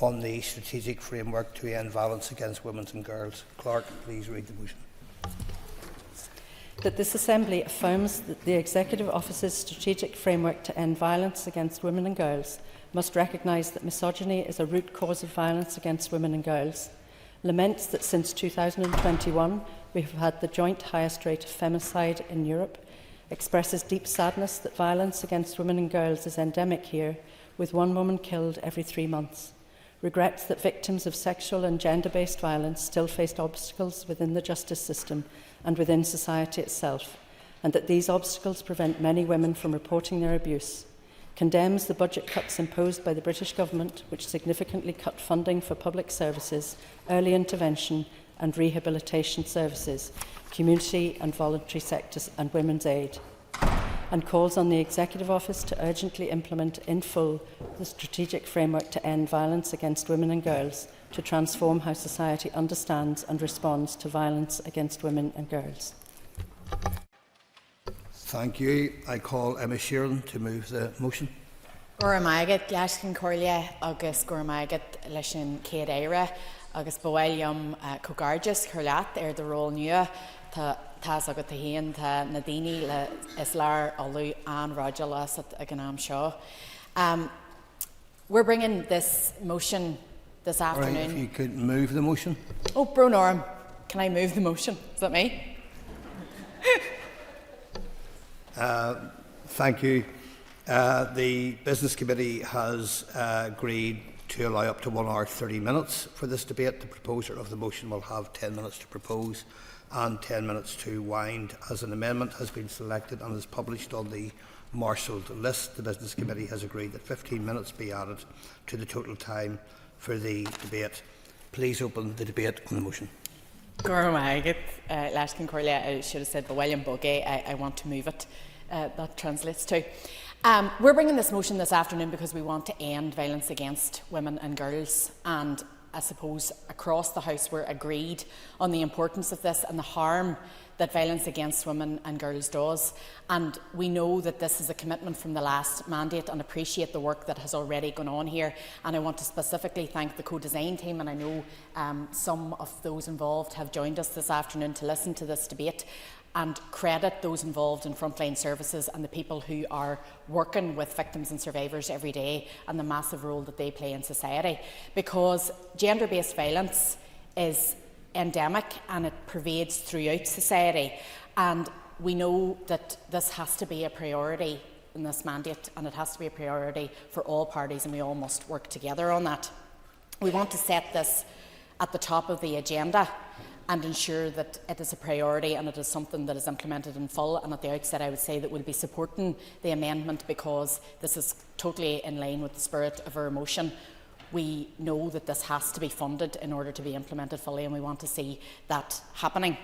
on the strategic framework to end violence against women and girls. Clerk, please read the motion. That this Assembly affirms that the Executive Office's strategic framework to end violence against women and girls must recognise that misogyny is a root cause of violence against women and girls, laments that since 2021 we have had the joint highest rate of femicide in Europe, expresses deep sadness that violence against women and girls is endemic here, with one woman killed every 3 months, regrets that victims of sexual and gender-based violence still face obstacles within the justice system and within society itself, and that these obstacles prevent many women from reporting their abuse, condemns the budget cuts imposed by the British Government, which significantly cut funding for public services, early intervention and rehabilitation services, community and voluntary sectors and women's aid, and calls on the Executive Office to urgently implement in full the strategic framework to end violence against women and girls, to transform how society understands and responds to violence against women and girls. Thank you. I call Emma Sheeran to move the motion. Goramagat, Glashkin Corlia, August Goramagat, Lishin Kate Eira, August Boelium Cogarges, Curlat, the role new, Tas Agatahian, Nadini, Islar, Olu, and Rajalas at Aganam Shaw. We're bringing this motion this afternoon. Right, if you could move the motion. Oh, Bronorm, can I move the motion? Is that me? Thank you. The Business Committee has agreed to allow up to 1 hour 30 minutes for this debate. The proposer of the motion will have 10 minutes to propose and 10 minutes to wind. As an amendment has been selected and is published on the marshalled list, the Business Committee has agreed that 15 minutes be added to the total time for the debate. Please open the debate on the motion. Goramagat, Lashkin Corlia, I should have said William Bugay, I want to move it. That translates to. We're bringing this motion this afternoon because we want to end violence against women and girls, and I suppose across the House we're agreed on the importance of this and the harm that violence against women and girls does, and we know that this is a commitment from the last mandate and appreciate the work that has already gone on here. And I want to specifically thank the co-design team, and I know some of those involved have joined us this afternoon to listen to this debate, and credit those involved in frontline services and the people who are working with victims and survivors every day and the massive role that they play in society. Because gender-based violence is endemic and it pervades throughout society, and we know that this has to be a priority in this mandate, and it has to be a priority for all parties, and we all must work together on that. We want to set this at the top of the agenda and ensure that it is a priority and it is something that is implemented in full. And at the outset I would say that we'll be supporting the amendment because this is totally in line with the spirit of our motion. We know that this has to be funded in order to be implemented fully, and we want to see that happening.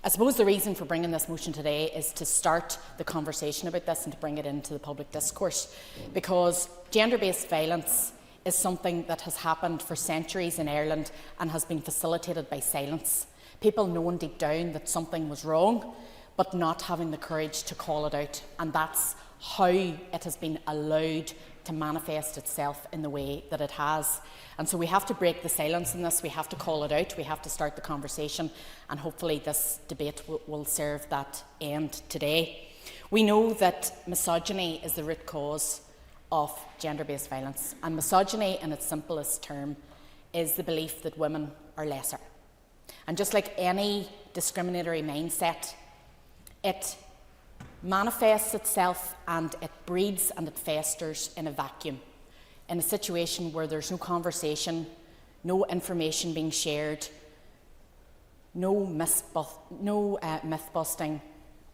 I suppose the reason for bringing this motion today is to start the conversation about this and to bring it into the public discourse, because gender-based violence is something that has happened for centuries in Ireland and has been facilitated by silence. People knowing deep down that something was wrong, but not having the courage to call it out. And that's how it has been allowed to manifest itself in the way that it has. And so we have to break the silence in this, we have to call it out, we have to start the conversation, and hopefully this debate will serve that end today. We know that misogyny is the root cause of gender-based violence, and misogyny in its simplest term is the belief that women are lesser. And just like any discriminatory mindset, it manifests itself and it breeds and it festers in a vacuum, in a situation where there's no conversation, no information being shared, no myth-busting,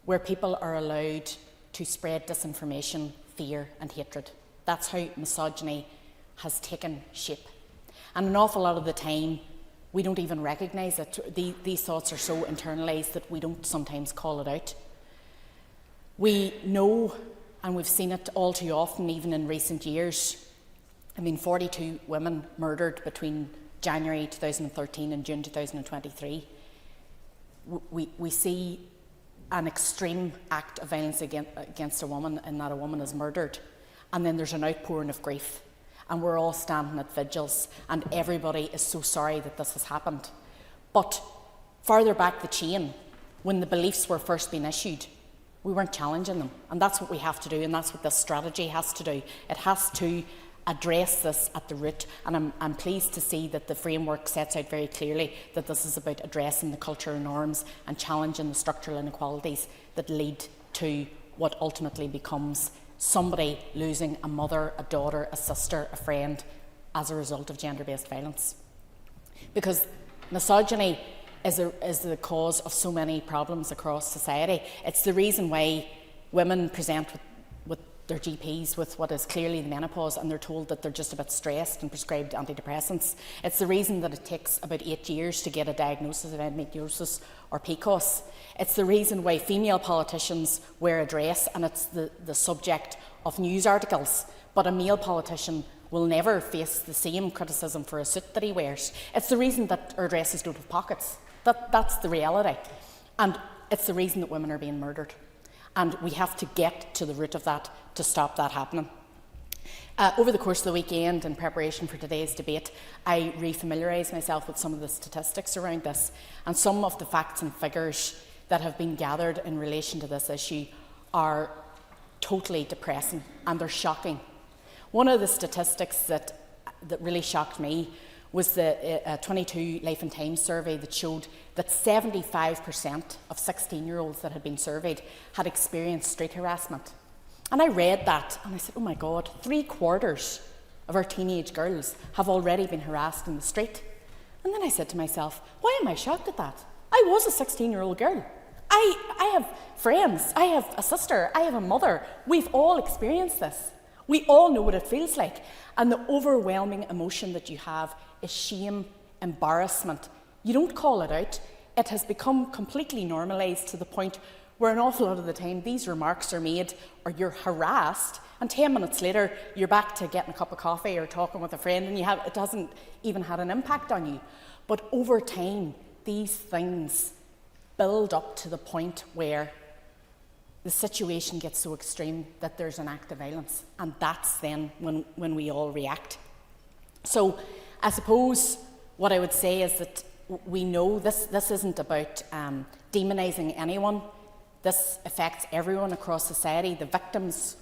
where people are allowed to spread disinformation, fear and hatred. That's how misogyny has taken shape. And an awful lot of the time, we don't even recognise it. These thoughts are so internalised that we don't sometimes call it out. We know, and we've seen it all too often, even in recent years. 42 women murdered between January 2013 and June 2023. We see an extreme act of violence against a woman in that a woman is murdered, and then there's an outpouring of grief. and we're all standing at vigils, and everybody is so sorry that this has happened. But further back the chain, when the beliefs were first being issued, we weren't challenging them, and that's what we have to do, and that's what this strategy has to do. It has to address this at the root, and I'm pleased to see that the framework sets out very clearly that this is about addressing the cultural norms and challenging the structural inequalities that lead to what ultimately becomes somebody losing a mother, a daughter, a sister, a friend as a result of gender-based violence. Because misogyny is the cause of so many problems across society. It's the reason why women present with their GPs with what is clearly the menopause, and they're told that they're just a bit stressed and prescribed antidepressants. It's the reason that it takes about 8 years to get a diagnosis of endometriosis or PCOS. It's the reason why female politicians wear a dress, and it's the subject of news articles, but a male politician will never face the same criticism for a suit that he wears. It's the reason that our dresses don't have pockets. That's the reality. And it's the reason that women are being murdered. And we have to get to the root of that to stop that happening. Over the course of the weekend, in preparation for today's debate, I re-familiarised myself with some of the statistics around this, and some of the facts and figures that have been gathered in relation to this issue are totally depressing, and they're shocking. One of the statistics that really shocked me was the 22 Life and Times survey that showed that 75% of 16-year-olds that had been surveyed had experienced street harassment. And I read that and I said, oh my God, 3/4 of our teenage girls have already been harassed in the street. And then I said to myself, why am I shocked at that? I was a 16-year-old girl. I have friends, I have a sister, I have a mother. We've all experienced this. We all know what it feels like. And the overwhelming emotion that you have is shame, embarrassment. You don't call it out. It has become completely normalised to the point where an awful lot of the time these remarks are made, or you're harassed, and 10 minutes later you're back to getting a cup of coffee or talking with a friend, and it hasn't even had an impact on you. But over time, these things build up to the point where the situation gets so extreme that there's an act of violence, and that's then when we all react. So I suppose what I would say is that we know this isn't about demonising anyone. This affects everyone across society. The victims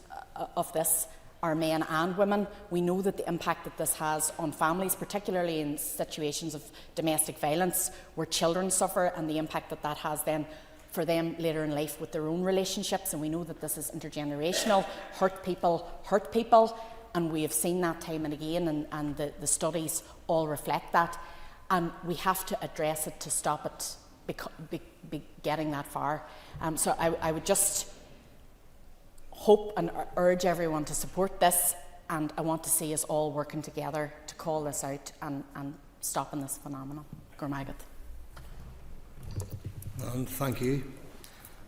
of this are men and women. We know that the impact that this has on families, particularly in situations of domestic violence where children suffer, and the impact that has then for them later in life with their own relationships. And we know that this is intergenerational. Hurt people, and we have seen that time and again, and the studies all reflect that. And we have to address it to stop it be getting that far. So I would just hope and urge everyone to support this, and I want to see us all working together to call this out and stopping this phenomenon. Gormagat. And thank you.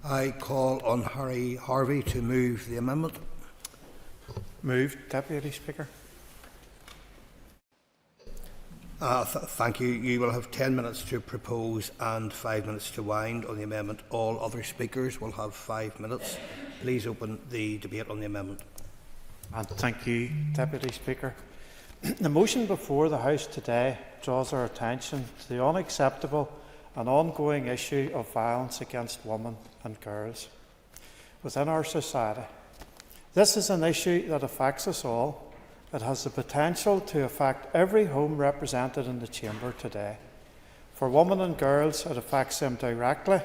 I call on Harry Harvey to move the amendment. Moved, Deputy Speaker. Thank you. You will have 10 minutes to propose and 5 minutes to wind on the amendment. All other speakers will have 5 minutes. Please open the debate on the amendment. And thank you, Deputy Speaker. The motion before the House today draws our attention to the unacceptable and ongoing issue of violence against women and girls within our society. This is an issue that affects us all. It has the potential to affect every home represented in the chamber today. For women and girls, it affects them directly.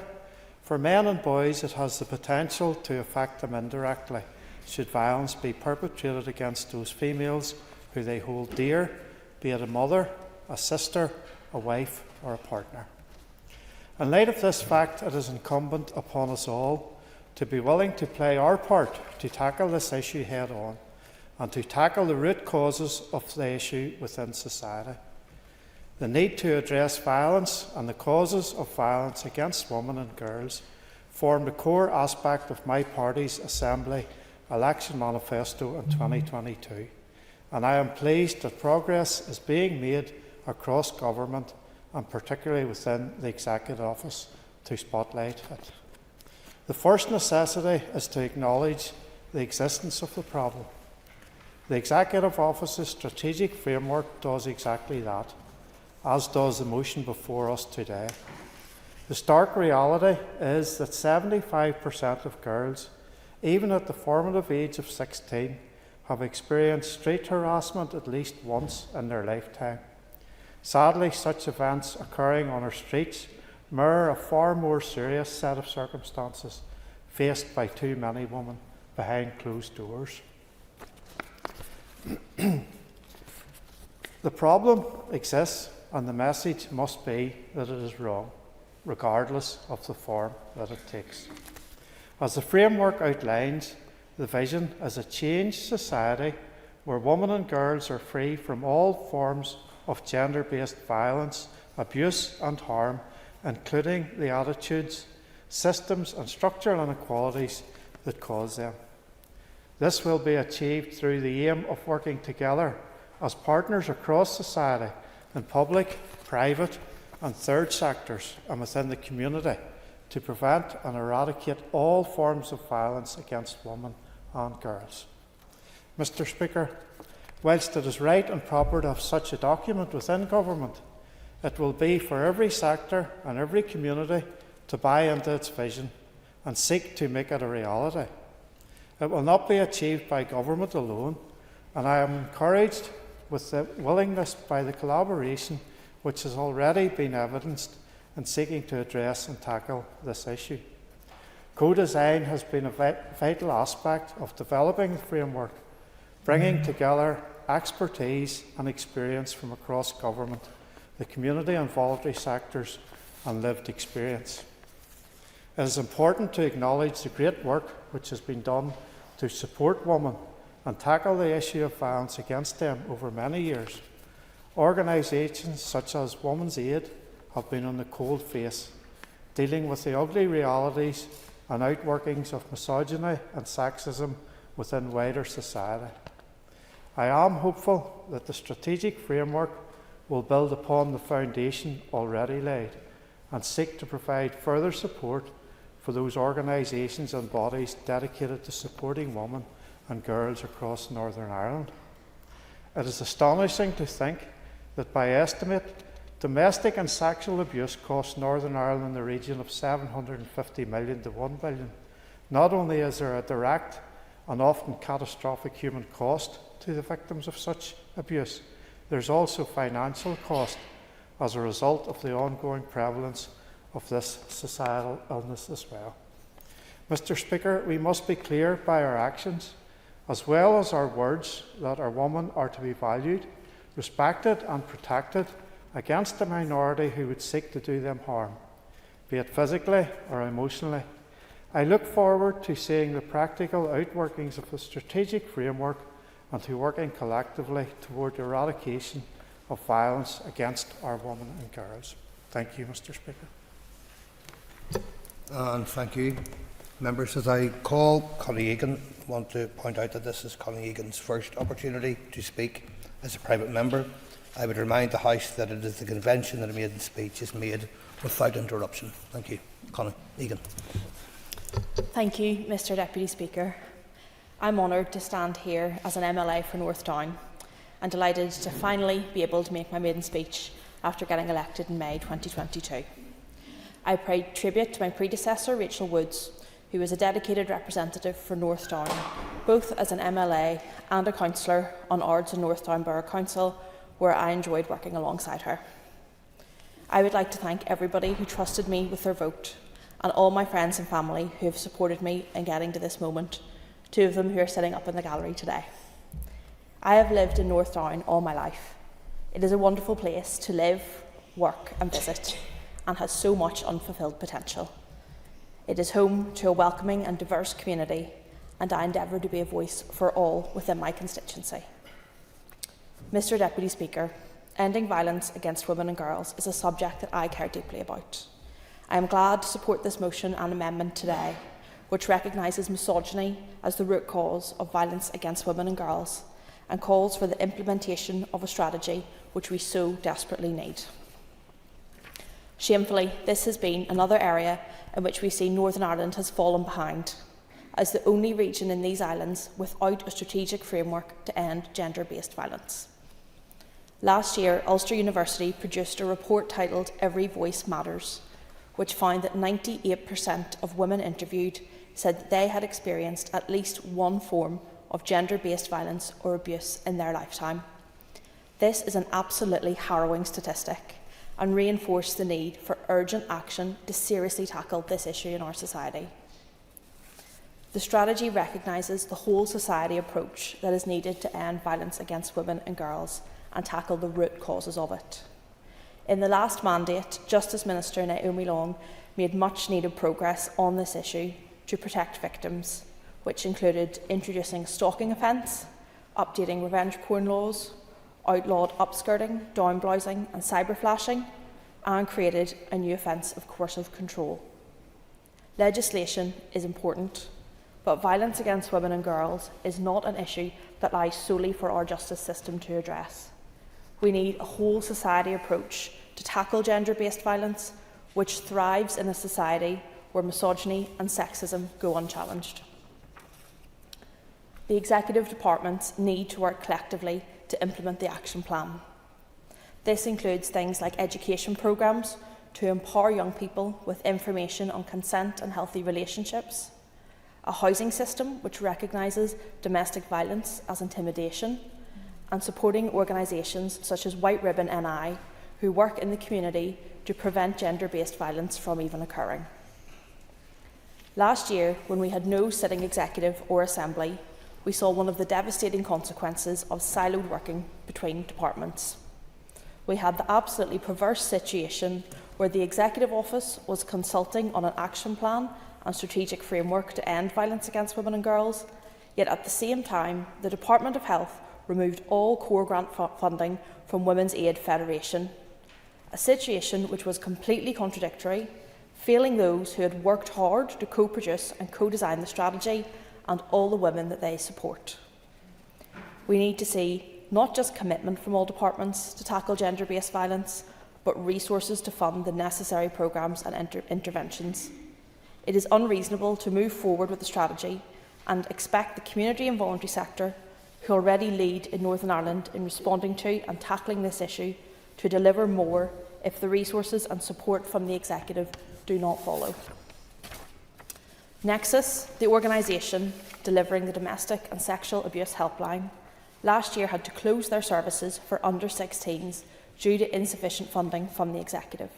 For men and boys, it has the potential to affect them indirectly, should violence be perpetrated against those females who they hold dear, be it a mother, a sister, a wife, or a partner. In light of this fact, it is incumbent upon us all to be willing to play our part to tackle this issue head on, and to tackle the root causes of the issue within society. The need to address violence and the causes of violence against women and girls formed a core aspect of my party's Assembly election manifesto in 2022, and I am pleased that progress is being made across government, and particularly within the Executive Office, to spotlight it. The first necessity is to acknowledge the existence of the problem. The Executive Office's strategic framework does exactly that, as does the motion before us today. The stark reality is that 75% of girls, even at the formative age of 16, have experienced street harassment at least once in their lifetime. Sadly, such events occurring on our streets mirror a far more serious set of circumstances faced by too many women behind closed doors. The problem exists, and the message must be that it is wrong, regardless of the form that it takes. As the framework outlines, the vision is a changed society where women and girls are free from all forms of gender-based violence, abuse and harm, including the attitudes, systems and structural inequalities that cause them. This will be achieved through the aim of working together as partners across society in public, private and third sectors and within the community to prevent and eradicate all forms of violence against women and girls. Mr. Speaker, whilst it is right and proper to have such a document within government, it will be for every sector and every community to buy into its vision and seek to make it a reality. It will not be achieved by government alone, and I am encouraged with the willingness by the collaboration which has already been evidenced in seeking to address and tackle this issue. Co-design has been a vital aspect of developing the framework, bringing together expertise and experience from across government, the community and voluntary sectors, and lived experience. It is important to acknowledge the great work which has been done to support women and tackle the issue of violence against them over many years. Organisations such as Women's Aid have been on the cold face, dealing with the ugly realities and outworkings of misogyny and sexism within wider society. I am hopeful that the strategic framework will build upon the foundation already laid and seek to provide further support for those organisations and bodies dedicated to supporting women and girls across Northern Ireland. It is astonishing to think that by estimate, domestic and sexual abuse costs Northern Ireland in the region of 750 million to 1 billion. Not only is there a direct and often catastrophic human cost to the victims of such abuse, there's also financial cost as a result of the ongoing prevalence of this societal illness as well. Mr. Speaker, we must be clear by our actions, as well as our words, that our women are to be valued, respected and protected against a minority who would seek to do them harm, be it physically or emotionally. I look forward to seeing the practical outworkings of the strategic framework and to working collectively toward the eradication of violence against our women and girls. Thank you, Mr. Speaker. And thank you. Members, as I call Connie Egan, I want to point out that this is Connie Egan's first opportunity to speak as a private member. I would remind the House that it is the convention that a maiden speech is made without interruption. Thank you. Connie Egan. Thank you, Mr. Deputy Speaker. I'm honoured to stand here as an MLA for North Down and delighted to finally be able to make my maiden speech after getting elected in May 2022. I paid tribute to my predecessor, Rachel Woods, who was a dedicated representative for North Down, both as an MLA and a councillor on Ards and North Down Borough Council, where I enjoyed working alongside her. I would like to thank everybody who trusted me with their vote and all my friends and family who have supported me in getting to this moment, two of them who are sitting up in the gallery today. I have lived in North Down all my life. It is a wonderful place to live, work and visit, and has so much unfulfilled potential. It is home to a welcoming and diverse community, and I endeavour to be a voice for all within my constituency. Mr. Deputy Speaker, ending violence against women and girls is a subject that I care deeply about. I am glad to support this motion and amendment today, which recognises misogyny as the root cause of violence against women and girls and calls for the implementation of a strategy which we so desperately need. Shamefully, this has been another area in which we see Northern Ireland has fallen behind, as the only region in these islands without a strategic framework to end gender-based violence. Last year, Ulster University produced a report titled Every Voice Matters, which found that 98% of women interviewed said that they had experienced at least one form of gender-based violence or abuse in their lifetime. This is an absolutely harrowing statistic and reinforced the need for urgent action to seriously tackle this issue in our society. The strategy recognises the whole society approach that is needed to end violence against women and girls and tackle the root causes of it. In the last mandate, Justice Minister Naomi Long made much needed progress on this issue to protect victims, which included introducing a stalking offence, updating revenge porn laws, outlawed upskirting, downblousing and cyberflashing, and created a new offence of coercive control. Legislation is important, but violence against women and girls is not an issue that lies solely for our justice system to address. We need a whole society approach to tackle gender-based violence, which thrives in a society where misogyny and sexism go unchallenged. The executive departments need to work collectively to implement the action plan. This includes things like education programmes to empower young people with information on consent and healthy relationships, a housing system which recognises domestic violence as intimidation, and supporting organisations such as White Ribbon NI, who work in the community to prevent gender-based violence from even occurring. Last year, when we had no sitting executive or assembly, we saw one of the devastating consequences of siloed working between departments. We had the absolutely perverse situation where the Executive Office was consulting on an action plan and strategic framework to end violence against women and girls, yet at the same time, the Department of Health removed all core grant funding from Women's Aid Federation, a situation which was completely contradictory, failing those who had worked hard to co-produce and co-design the strategy and all the women that they support. We need to see not just commitment from all departments to tackle gender-based violence, but resources to fund the necessary programmes and interventions. It is unreasonable to move forward with the strategy and expect the community and voluntary sector, who already lead in Northern Ireland in responding to and tackling this issue, to deliver more if the resources and support from the Executive do not follow. Nexus, the organisation delivering the Domestic and Sexual Abuse Helpline, last year had to close their services for under-16s due to insufficient funding from the Executive.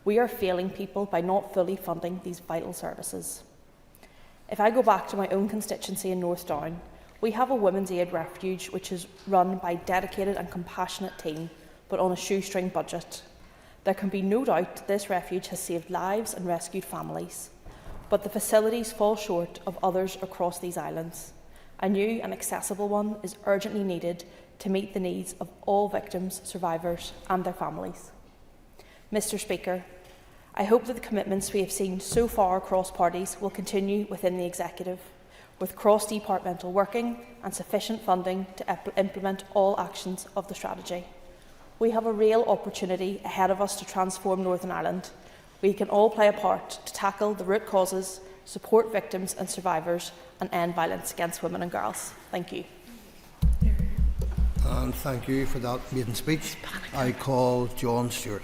We are failing people by not fully funding these vital services. If I go back to my own constituency in North Down, we have a Women's Aid refuge which is run by a dedicated and compassionate team, but on a shoestring budget. There can be no doubt that this refuge has saved lives and rescued families, but the facilities fall short of others across these islands. A new and accessible one is urgently needed to meet the needs of all victims, survivors and their families. Mr. Speaker, I hope that the commitments we have seen so far across parties will continue within the Executive, with cross-departmental working and sufficient funding to implement all actions of the strategy. We have a real opportunity ahead of us to transform Northern Ireland. We can all play a part to tackle the root causes, support victims and survivors, and end violence against women and girls. Thank you. And thank you for that maiden speech. I call John Stewart.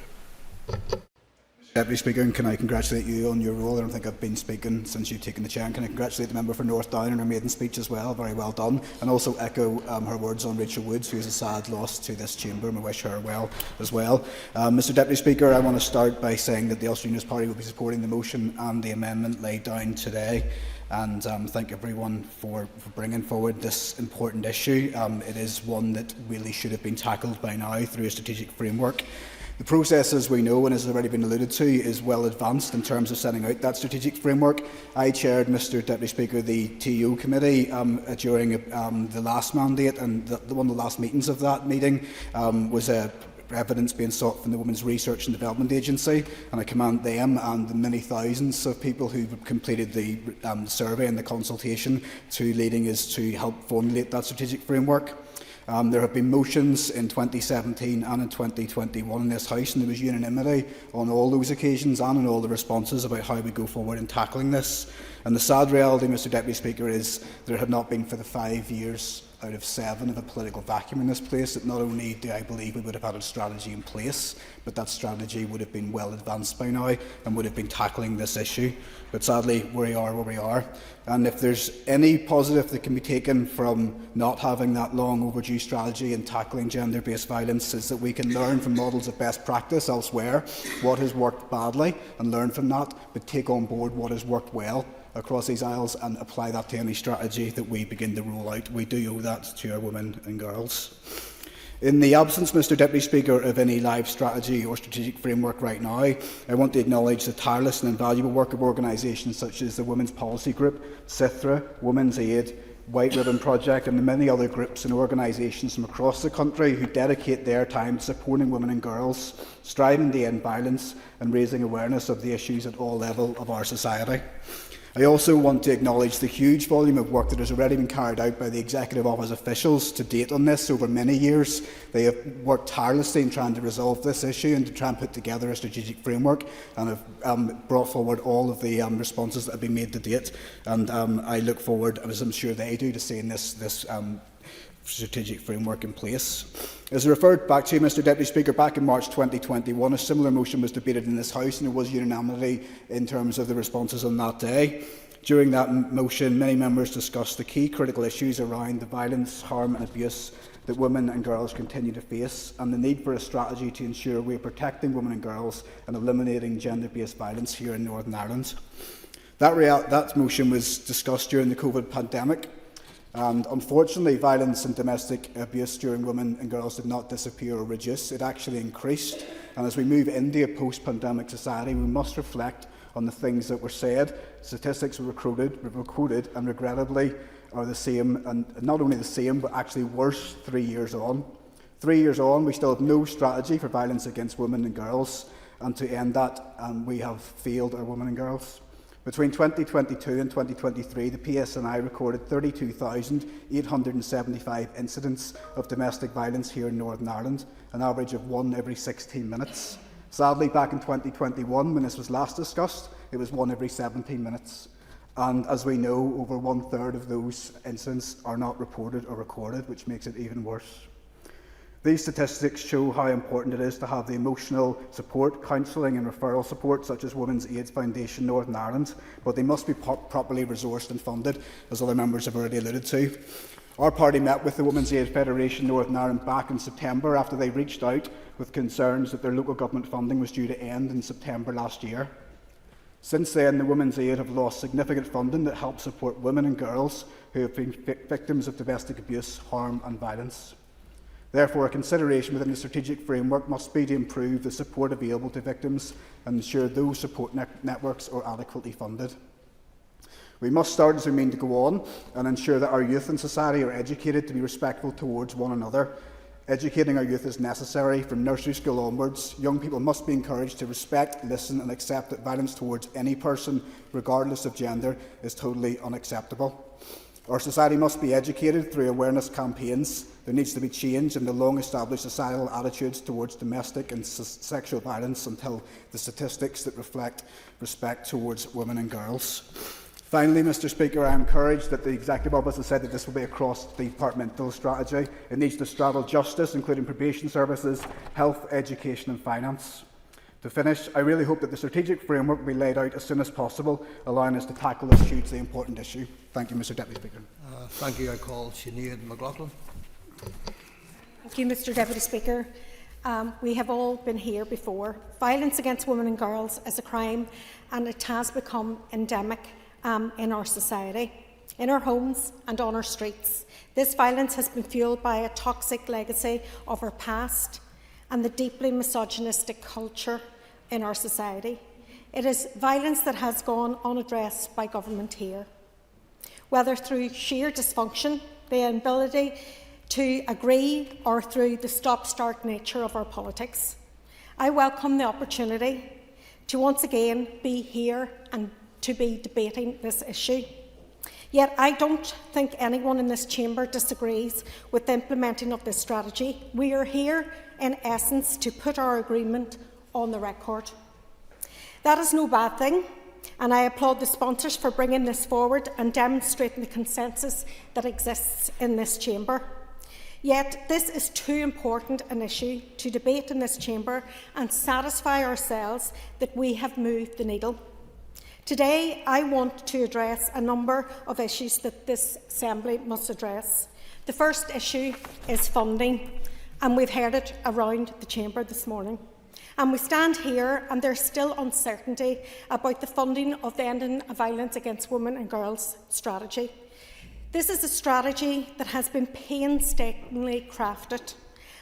Deputy Speaker, and can I congratulate you on your role? I don't think I've been speaking since you've taken the chair. And can I congratulate the member for North Down on her maiden speech as well? Very well done. And also echo her words on Rachel Woods, who is a sad loss to this chamber, and I wish her well as well. Mr Deputy Speaker, I want to start by saying that the Ulster Unionist Party will be supporting the motion and the amendment laid down today. And thank everyone for bringing forward this important issue. It is one that really should have been tackled by now through a strategic framework. The process, as we know and has already been alluded to, is well advanced in terms of setting out that strategic framework. I chaired, Mr Deputy Speaker, the TO committee during the last mandate, and one of the last meetings of that meeting was evidence being sought from the Women's Research and Development Agency, and I commend them and the many thousands of people who completed the survey and the consultation to leading us to help formulate that strategic framework. There have been motions in 2017 and in 2021 in this House, and there was unanimity on all those occasions and on all the responses about how we go forward in tackling this. And the sad reality, Mr Deputy Speaker, is there had not been for the 5 years out of 7 of a political vacuum in this place, that not only do I believe we would have had a strategy in place, but that strategy would have been well advanced by now and would have been tackling this issue. But sadly, we are where we are. And if there's any positive that can be taken from not having that long overdue strategy in tackling gender-based violence, is that we can learn from models of best practice elsewhere what has worked badly and learn from that, but take on board what has worked well across these aisles and apply that to any strategy that we begin to roll out. We do owe that to our women and girls. In the absence, Mr Deputy Speaker, of any live strategy or strategic framework right now, I want to acknowledge the tireless and invaluable work of organisations such as the Women's Policy Group, CITHRA, Women's Aid, White Ribbon Project and the many other groups and organisations from across the country who dedicate their time to supporting women and girls, striving to end violence and raising awareness of the issues at all levels of our society. I also want to acknowledge the huge volume of work that has already been carried out by the Executive Office officials to date on this over many years. They have worked tirelessly in trying to resolve this issue and to try and put together a strategic framework, and have brought forward all of the responses that have been made to date. And I look forward, as I'm sure they do, to seeing this strategic framework in place. As I referred back to, Mr Deputy Speaker, back in March 2021, a similar motion was debated in this House, and there was unanimity in terms of the responses on that day. During that motion, many members discussed the key critical issues around the violence, harm and abuse that women and girls continue to face, and the need for a strategy to ensure we are protecting women and girls and eliminating gender-based violence here in Northern Ireland. That motion was discussed during the COVID pandemic. And unfortunately, violence and domestic abuse during women and girls did not disappear or reduce. It actually increased. And as we move into a post-pandemic society, we must reflect on the things that were said. Statistics were quoted, and regrettably are the same, and not only the same, but actually worse 3 years on. 3 years on, we still have no strategy for violence against women and girls, and to end that, we have failed our women and girls. Between 2022 and 2023, the PSNI recorded 32,875 incidents of domestic violence here in Northern Ireland, an average of 1 every 16 minutes. Sadly, back in 2021, when this was last discussed, it was 1 every 17 minutes. And as we know, over 1/3 of those incidents are not reported or recorded, which makes it even worse. These statistics show how important it is to have the emotional support, counselling and referral support such as Women's Aid Foundation Northern Ireland, but they must be properly resourced and funded, as other members have already alluded to. Our party met with the Women's Aid Federation Northern Ireland back in September after they reached out with concerns that their local government funding was due to end in September last year. Since then, the Women's Aid have lost significant funding that helps support women and girls who have been victims of domestic abuse, harm and violence. Therefore, a consideration within the strategic framework must be to improve the support available to victims and ensure those support networks are adequately funded. We must start as we mean to go on and ensure that our youth and society are educated to be respectful towards one another. Educating our youth is necessary. From nursery school onwards, young people must be encouraged to respect, listen and accept that violence towards any person, regardless of gender, is totally unacceptable. Our society must be educated through awareness campaigns. There needs to be change in the long-established societal attitudes towards domestic and sexual violence until the statistics that reflect respect towards women and girls. Finally, Mr Speaker, I am encouraged that the Executive Office has said that this will be a cross-departmental strategy. It needs to straddle justice, including probation services, health, education and finance. To finish, I really hope that the strategic framework will be laid out as soon as possible, allowing us to tackle this hugely important issue. Thank you, Mr Deputy Speaker. Thank you. I call Sinead McLaughlin. Thank you, Mr Deputy Speaker. We have all been here before. Violence against women and girls is a crime, and it has become endemic in our society, in our homes and on our streets. This violence has been fuelled by a toxic legacy of our past and the deeply misogynistic culture in our society. It is violence that has gone unaddressed by government here, whether through sheer dysfunction, the inability to agree, or through the stop-start nature of our politics. I welcome the opportunity to once again be here and to be debating this issue. Yet I don't think anyone in this chamber disagrees with the implementing of this strategy. We are here, in essence, to put our agreement on the record. That is no bad thing, and I applaud the sponsors for bringing this forward and demonstrating the consensus that exists in this chamber. Yet this is too important an issue to debate in this chamber and satisfy ourselves that we have moved the needle. Today, I want to address a number of issues that this Assembly must address. The first issue is funding, and we've heard it around the chamber this morning. And we stand here and there's still uncertainty about the funding of the Ending Violence Against Women and Girls strategy. This is a strategy that has been painstakingly crafted,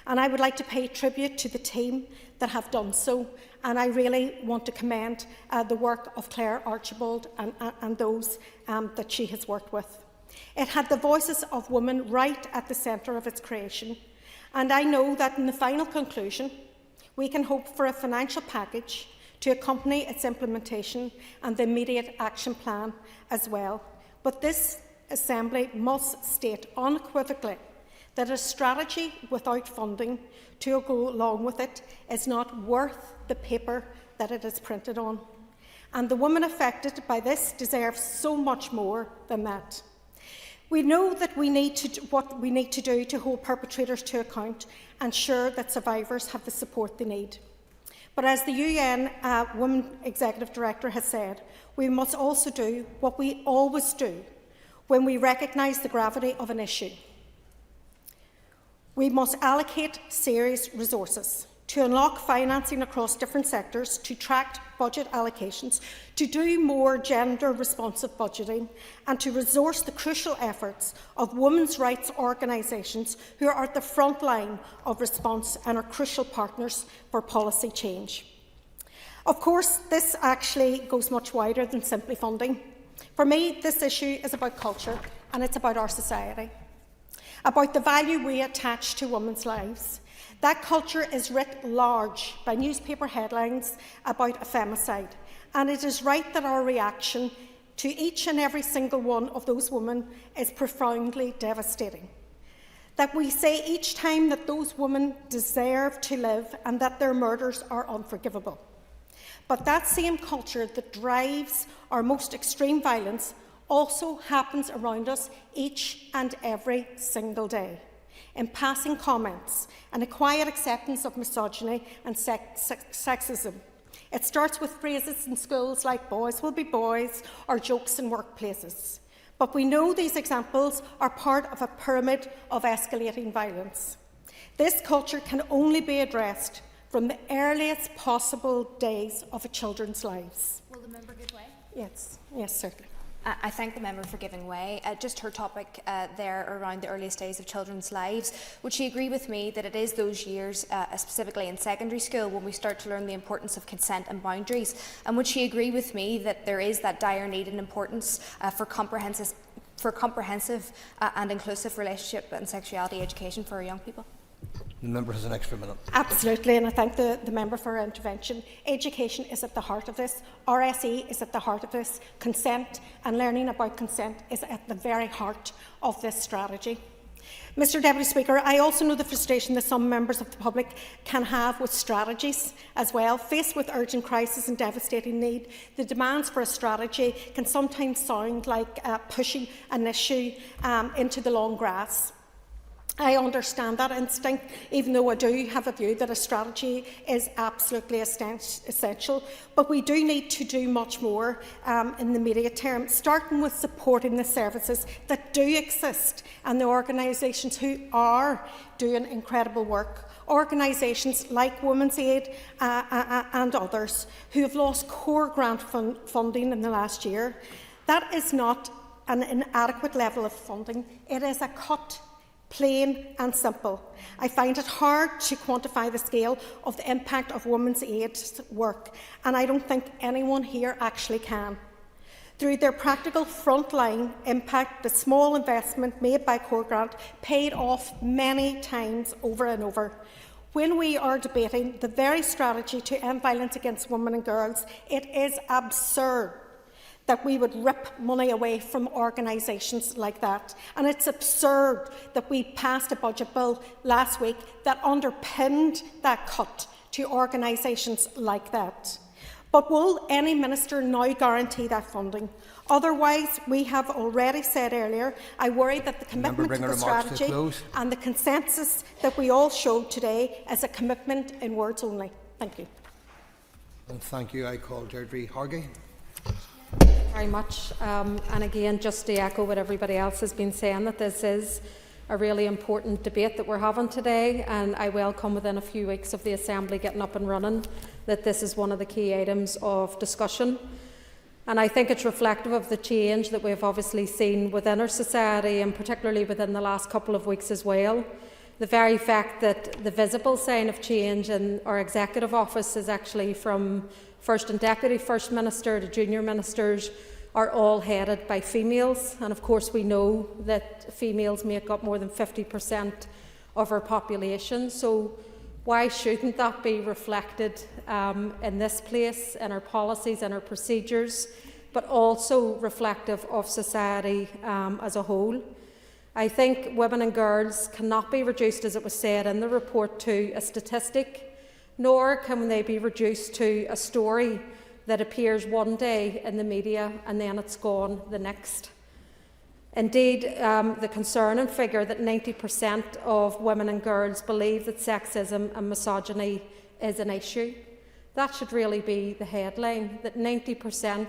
and I would like to pay tribute to the team that have done so, and I really want to commend the work of Claire Archibald and those that she has worked with. It had the voices of women right at the centre of its creation, and I know that in the final conclusion, we can hope for a financial package to accompany its implementation and the immediate action plan as well. But this Assembly must state unequivocally that a strategy without funding to go along with it is not worth the paper that it is printed on. And the women affected by this deserve so much more than that. We know that what we need to do to hold perpetrators to account and ensure that survivors have the support they need. But as the UN Women Executive Director has said, we must also do what we always do when we recognise the gravity of an issue. We must allocate serious resources to unlock financing across different sectors, to track budget allocations, to do more gender-responsive budgeting, and to resource the crucial efforts of women's rights organisations who are at the front line of response and are crucial partners for policy change. Of course, this actually goes much wider than simply funding. For me, this issue is about culture, and it's about our society, about the value we attach to women's lives. That culture is writ large by newspaper headlines about a femicide, and it is right that our reaction to each and every single one of those women is profoundly devastating. That we say each time that those women deserve to live and that their murders are unforgivable. But that same culture that drives our most extreme violence also happens around us each and every single day, in passing comments and a quiet acceptance of misogyny and sexism. It starts with phrases in schools like "boys will be boys" or jokes in workplaces. But we know these examples are part of a pyramid of escalating violence. This culture can only be addressed from the earliest possible days of a children's lives. Will the member give way? Yes, certainly. I thank the member for giving way. Just her topic there around the earliest days of children's lives. Would she agree with me that it is those years, specifically in secondary school, when we start to learn the importance of consent and boundaries? And would she agree with me that there is that dire need and importance for comprehensive and inclusive relationship and sexuality education for our young people? The member has an extra minute. Absolutely, and I thank the member for her intervention. Education is at the heart of this. RSE is at the heart of this. Consent and learning about consent is at the very heart of this strategy. Mr Deputy Speaker, I also know the frustration that some members of the public can have with strategies as well. Faced with urgent crisis and devastating need, the demands for a strategy can sometimes sound like pushing an issue into the long grass. I understand that instinct, even though I do have a view that a strategy is absolutely essential. But we do need to do much more in the immediate term, starting with supporting the services that do exist and the organisations who are doing incredible work. Organisations like Women's Aid and others who have lost core grant funding in the last year. That is not an inadequate level of funding, it is a cut. Plain and simple. I find it hard to quantify the scale of the impact of Women's Aid's work, and I don't think anyone here actually can. Through their practical frontline impact, the small investment made by Core Grant paid off many times over and over. When we are debating the very strategy to end violence against women and girls, it is absurd that we would rip money away from organisations like that. And it's absurd that we passed a budget bill last week that underpinned that cut to organisations like that. But will any minister now guarantee that funding? Otherwise, we have already said earlier, I worry that the commitment to the strategy and the consensus that we all showed today is a commitment in words only. Thank you. And thank you. I call Deirdre Hargey. Very much. And again, just to echo what everybody else has been saying, that this is a really important debate that we're having today, and I welcome within a few weeks of the Assembly getting up and running that this is one of the key items of discussion. And I think it's reflective of the change that we've obviously seen within our society, and particularly within the last couple of weeks as well. The very fact that the visible sign of change in our Executive Office is actually from First and Deputy First Minister to Junior Ministers are all headed by females. And of course we know that females make up more than 50% of our population. So why shouldn't that be reflected in this place, in our policies and our procedures, but also reflective of society as a whole? I think women and girls cannot be reduced, as it was said in the report, to a statistic, nor can they be reduced to a story that appears one day in the media and then it's gone the next. Indeed, the concerning figure that 90% of women and girls believe that sexism and misogyny is an issue. That should really be the headline, that 90%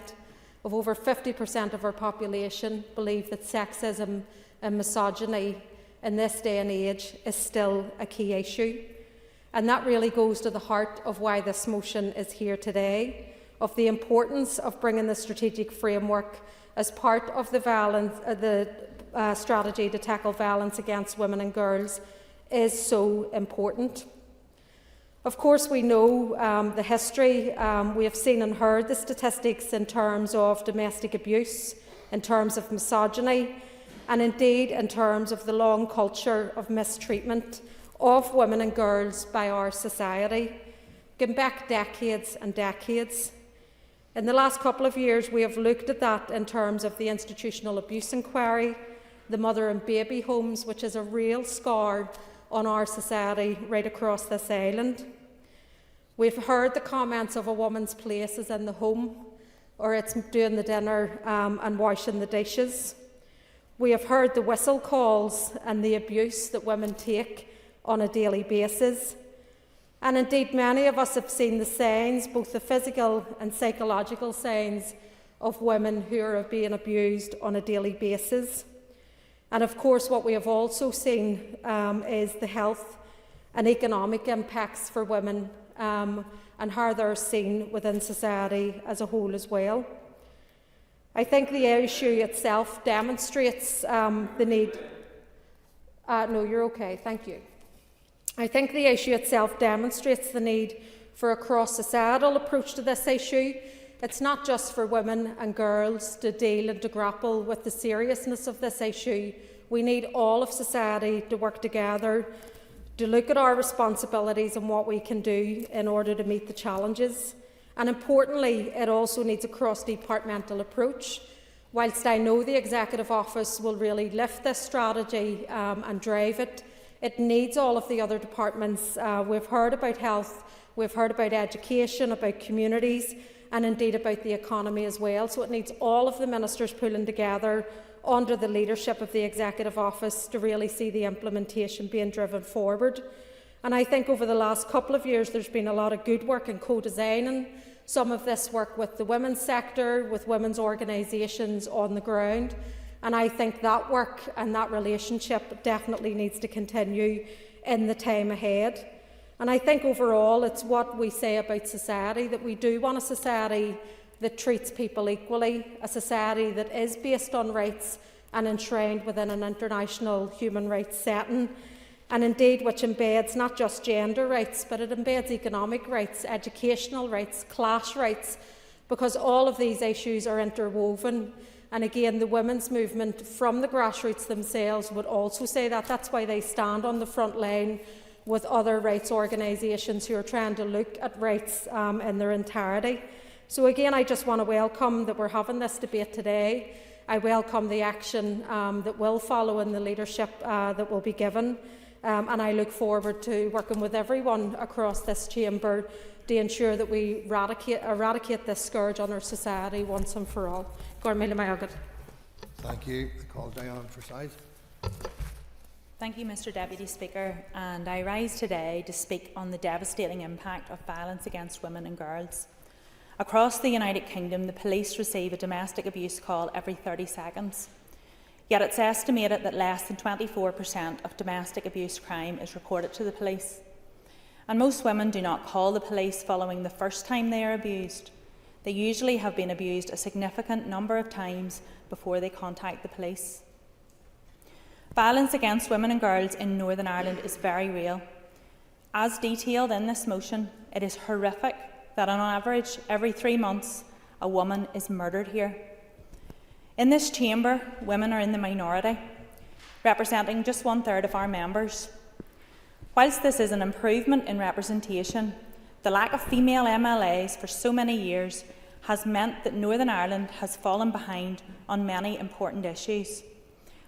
of over 50% of our population believe that sexism and misogyny in this day and age is still a key issue. And that really goes to the heart of why this motion is here today, of the importance of bringing the strategic framework as part of the strategy to tackle violence against women and girls is so important. Of course, we know the history. We have seen and heard the statistics in terms of domestic abuse, in terms of misogyny, and indeed in terms of the long culture of mistreatment of women and girls by our society, going back decades and decades. In the last couple of years, we have looked at that in terms of the institutional abuse inquiry, the mother and baby homes, which is a real scar on our society right across this island. We've heard the comments of a woman's place is in the home, or it's doing the dinner and washing the dishes. We have heard the whistle calls and the abuse that women take on a daily basis. And indeed, many of us have seen the signs, both the physical and psychological signs, of women who are being abused on a daily basis. And of course, what we have also seen is the health and economic impacts for women and how they're seen within society as a whole as well. I think the issue itself demonstrates the need... no, you're okay, thank you. I think the issue itself demonstrates the need for a cross-societal approach to this issue. It's not just for women and girls to deal and to grapple with the seriousness of this issue. We need all of society to work together, to look at our responsibilities and what we can do in order to meet the challenges. And importantly, it also needs a cross-departmental approach. Whilst I know the Executive Office will really lift this strategy and drive it, it needs all of the other departments. We've heard about health, we've heard about education, about communities, and indeed about the economy as well. So it needs all of the ministers pulling together under the leadership of the Executive Office to really see the implementation being driven forward. And I think over the last couple of years there's been a lot of good work in co-designing some of this work with the women's sector, with women's organisations on the ground. And I think that work and that relationship definitely needs to continue in the time ahead. And I think overall it's what we say about society, that we do want a society that treats people equally, a society that is based on rights and enshrined within an international human rights setting, and indeed which embeds not just gender rights, but it embeds economic rights, educational rights, class rights, because all of these issues are interwoven. And again, the women's movement from the grassroots themselves would also say that. That's why they stand on the front line with other rights organisations who are trying to look at rights in their entirety. So again, I just want to welcome that we're having this debate today. I welcome the action that will follow and the leadership that will be given. And I look forward to working with everyone across this chamber to ensure that we eradicate this scourge on our society once and for all. Thank you. I call Diane for size. Thank you, Mr Deputy Speaker, and I rise today to speak on the devastating impact of violence against women and girls. Across the United Kingdom, the police receive a domestic abuse call every 30 seconds. Yet it's estimated that less than 24% of domestic abuse crime is reported to the police. And most women do not call the police following the first time they are abused. They usually have been abused a significant number of times before they contact the police. Violence against women and girls in Northern Ireland is very real. As detailed in this motion, it is horrific that on average, every 3 months, a woman is murdered here. In this chamber, women are in the minority, representing just 1/3 of our members. Whilst this is an improvement in representation, the lack of female MLAs for so many years has meant that Northern Ireland has fallen behind on many important issues.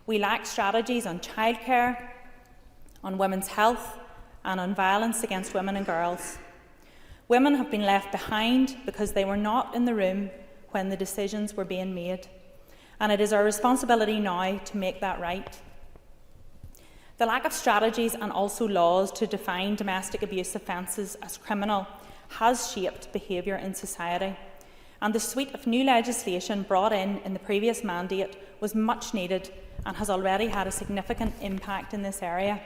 We lack strategies on childcare, on women's health, and on violence against women and girls. Women have been left behind because they were not in the room when the decisions were being made, and it is our responsibility now to make that right. The lack of strategies and also laws to define domestic abuse offences as criminal has shaped behaviour in society, and the suite of new legislation brought in the previous mandate was much needed and has already had a significant impact in this area.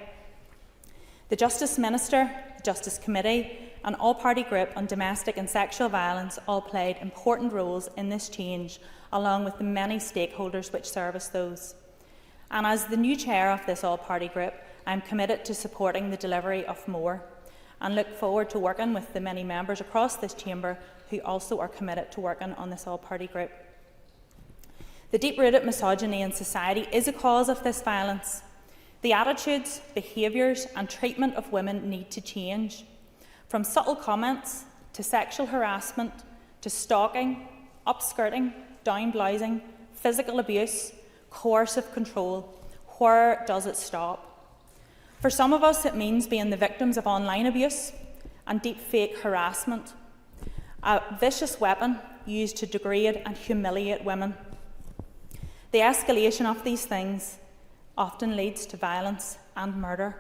The Justice Minister, the Justice Committee and all-party group on domestic and sexual violence all played important roles in this change, along with the many stakeholders which service those. And as the new chair of this all-party group, I am committed to supporting the delivery of more and look forward to working with the many members across this chamber who also are committed to working on this all-party group. The deep-rooted misogyny in society is a cause of this violence. The attitudes, behaviours and treatment of women need to change. From subtle comments to sexual harassment to stalking, upskirting, down-blousing, physical abuse, coercive control, where does it stop? For some of us, it means being the victims of online abuse and deep-fake harassment, a vicious weapon used to degrade and humiliate women. The escalation of these things often leads to violence and murder.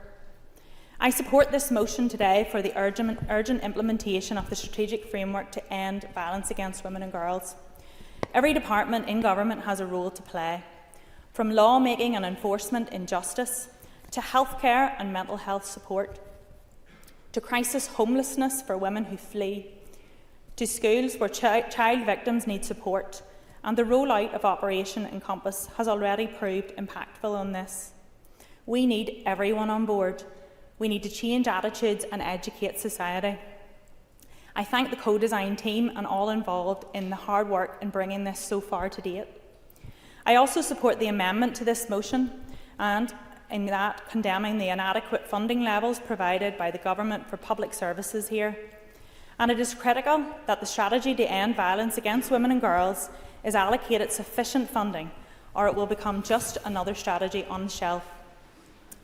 I support this motion today for the urgent implementation of the strategic framework to end violence against women and girls. Every department in government has a role to play, from law-making and enforcement in justice, to healthcare and mental health support, to crisis homelessness for women who flee, to schools where child victims need support, and the rollout of Operation Encompass has already proved impactful on this. We need everyone on board. We need to change attitudes and educate society. I thank the co-design team and all involved in the hard work in bringing this so far to date. I also support the amendment to this motion and in that condemning the inadequate funding levels provided by the government for public services here. And it is critical that the strategy to end violence against women and girls is allocated sufficient funding, or it will become just another strategy on the shelf.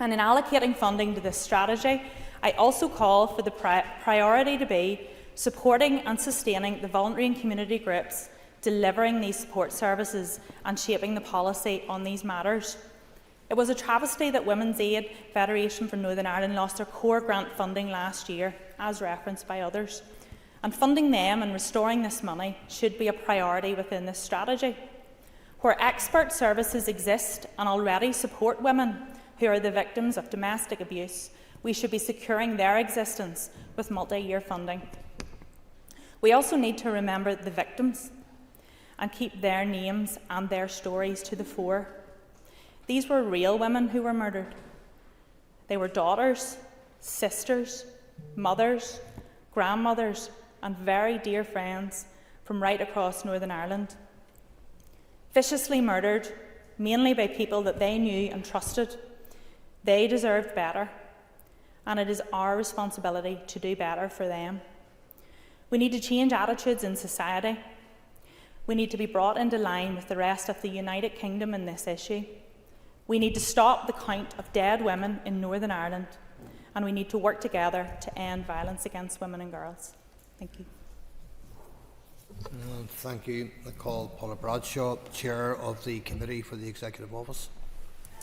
And in allocating funding to this strategy, I also call for the priority to be supporting and sustaining the voluntary and community groups delivering these support services and shaping the policy on these matters. It was a travesty that Women's Aid Federation for Northern Ireland lost their core grant funding last year, as referenced by others, and funding them and restoring this money should be a priority within this strategy. Where expert services exist and already support women who are the victims of domestic abuse, we should be securing their existence with multi-year funding. We also need to remember the victims and keep their names and their stories to the fore. These were real women who were murdered. They were daughters, sisters, mothers, grandmothers, and very dear friends from right across Northern Ireland. Viciously murdered, mainly by people that they knew and trusted. They deserved better, and it is our responsibility to do better for them. We need to change attitudes in society. We need to be brought into line with the rest of the United Kingdom in this issue. We need to stop the count of dead women in Northern Ireland, and we need to work together to end violence against women and girls. Thank you. Thank you. I call Paula Bradshaw, Chair of the Committee for the Executive Office.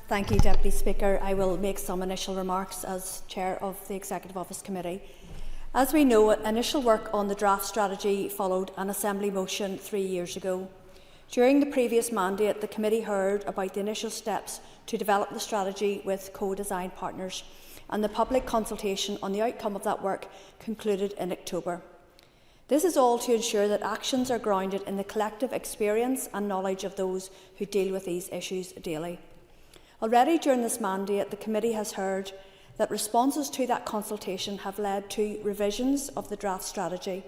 Thank you, Deputy Speaker. I will make some initial remarks as Chair of the Executive Office Committee. As we know, initial work on the draft strategy followed an Assembly motion 3 years ago. During the previous mandate, the Committee heard about the initial steps to develop the strategy with co-design partners, and the public consultation on the outcome of that work concluded in October. This is all to ensure that actions are grounded in the collective experience and knowledge of those who deal with these issues daily. Already during this mandate, the Committee has heard that responses to that consultation have led to revisions of the draft strategy.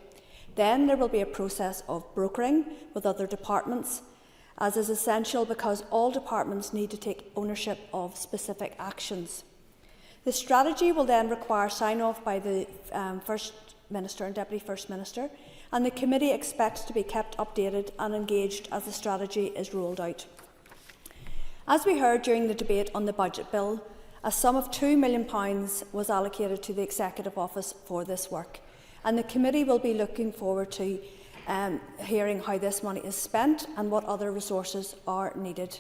Then there will be a process of brokering with other departments, as is essential because all departments need to take ownership of specific actions. The strategy will then require sign-off by the First Minister and Deputy First Minister, and the Committee expects to be kept updated and engaged as the strategy is rolled out. As we heard during the debate on the budget bill, a sum of £2 million was allocated to the Executive Office for this work, and the Committee will be looking forward to hearing how this money is spent and what other resources are needed.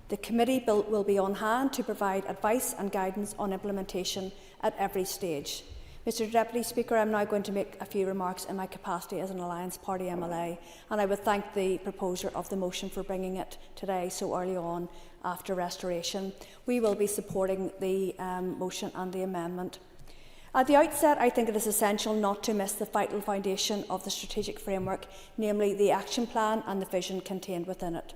The Committee will be on hand to provide advice and guidance on implementation at every stage. Mr Deputy Speaker, I am now going to make a few remarks in my capacity as an Alliance Party MLA, and I would thank the proposer of the motion for bringing it today so early on after restoration. We will be supporting the motion and the amendment. At the outset, I think it is essential not to miss the vital foundation of the strategic framework, namely the action plan and the vision contained within it.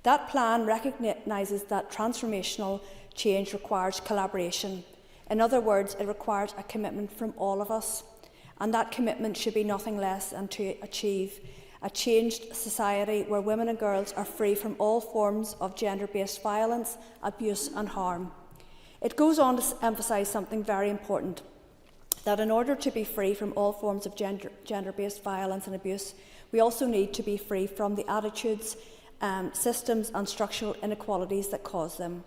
That plan recognises that transformational change requires collaboration. In other words, it requires a commitment from all of us, and that commitment should be nothing less than to achieve a changed society where women and girls are free from all forms of gender-based violence, abuse and harm. It goes on to emphasise something very important, that in order to be free from all forms of gender-based violence and abuse, we also need to be free from the attitudes, systems and structural inequalities that cause them.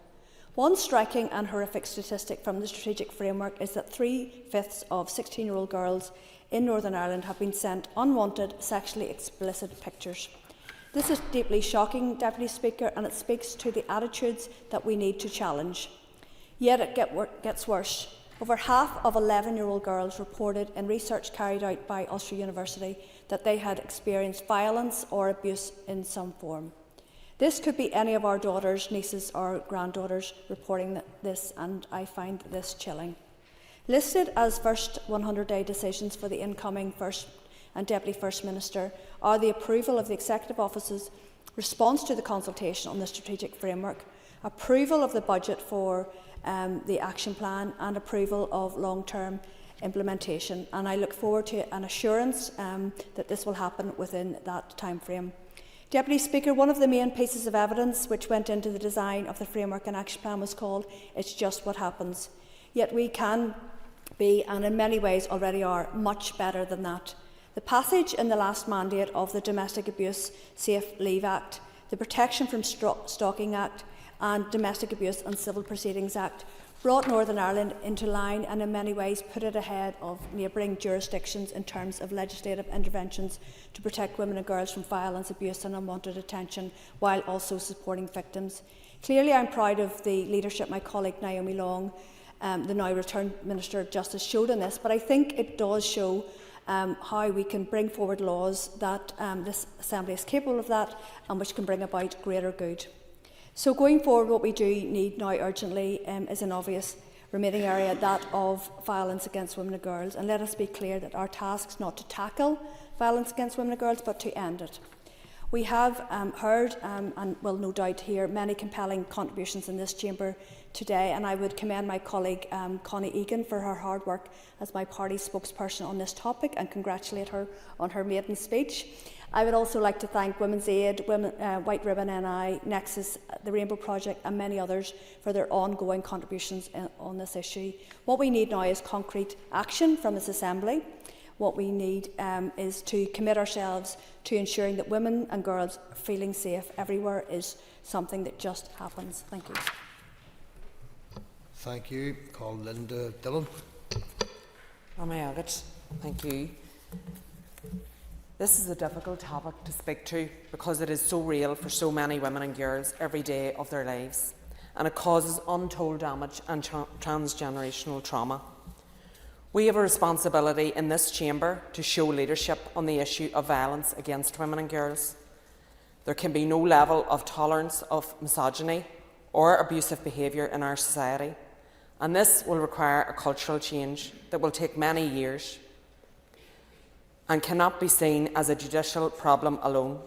One striking and horrific statistic from the strategic framework is that 3/5 of 16-year-old girls in Northern Ireland have been sent unwanted, sexually explicit pictures. This is deeply shocking, Deputy Speaker, and it speaks to the attitudes that we need to challenge. Yet it gets worse. Over half of 11-year-old girls reported in research carried out by Ulster University that they had experienced violence or abuse in some form. This could be any of our daughters, nieces or granddaughters reporting this, and I find this chilling. Listed as first 100-day decisions for the incoming First and Deputy First Minister are the approval of the Executive Office's response to the consultation on the strategic framework, approval of the budget for the action plan and approval of long-term implementation, and I look forward to an assurance that this will happen within that time frame. Deputy Speaker, one of the main pieces of evidence which went into the design of the framework and action plan was called "It's Just What Happens." Yet we can be, and in many ways already are, much better than that. The passage in the last mandate of the Domestic Abuse Safe Leave Act, the Protection from Stalking Act and Domestic Abuse and Civil Proceedings Act brought Northern Ireland into line and in many ways put it ahead of neighbouring jurisdictions in terms of legislative interventions to protect women and girls from violence, abuse and unwanted attention, while also supporting victims. Clearly, I'm proud of the leadership my colleague Naomi Long, the now returned Minister of Justice, showed in this, but I think it does show how we can bring forward laws that this Assembly is capable of that and which can bring about greater good. So going forward, what we do need now urgently is an obvious remaining area, that of violence against women and girls. And let us be clear that our task is not to tackle violence against women and girls, but to end it. We have heard and will no doubt hear many compelling contributions in this chamber today, and I would commend my colleague Connie Egan for her hard work as my party spokesperson on this topic and congratulate her on her maiden speech. I would also like to thank Women's Aid, White Ribbon NI, Nexus, the Rainbow Project and many others for their ongoing contributions on this issue. What we need now is concrete action from this Assembly. what we need is to commit ourselves to ensuring that women and girls feeling safe everywhere is something that just happens. Thank you. Thank you. Call Linda Dillon. Thank you. This is a difficult topic to speak to because it is so real for so many women and girls every day of their lives, and it causes untold damage and transgenerational trauma. We have a responsibility in this chamber to show leadership on the issue of violence against women and girls. There can be no level of tolerance of misogyny or abusive behaviour in our society, and this will require a cultural change that will take many years and cannot be seen as a judicial problem alone,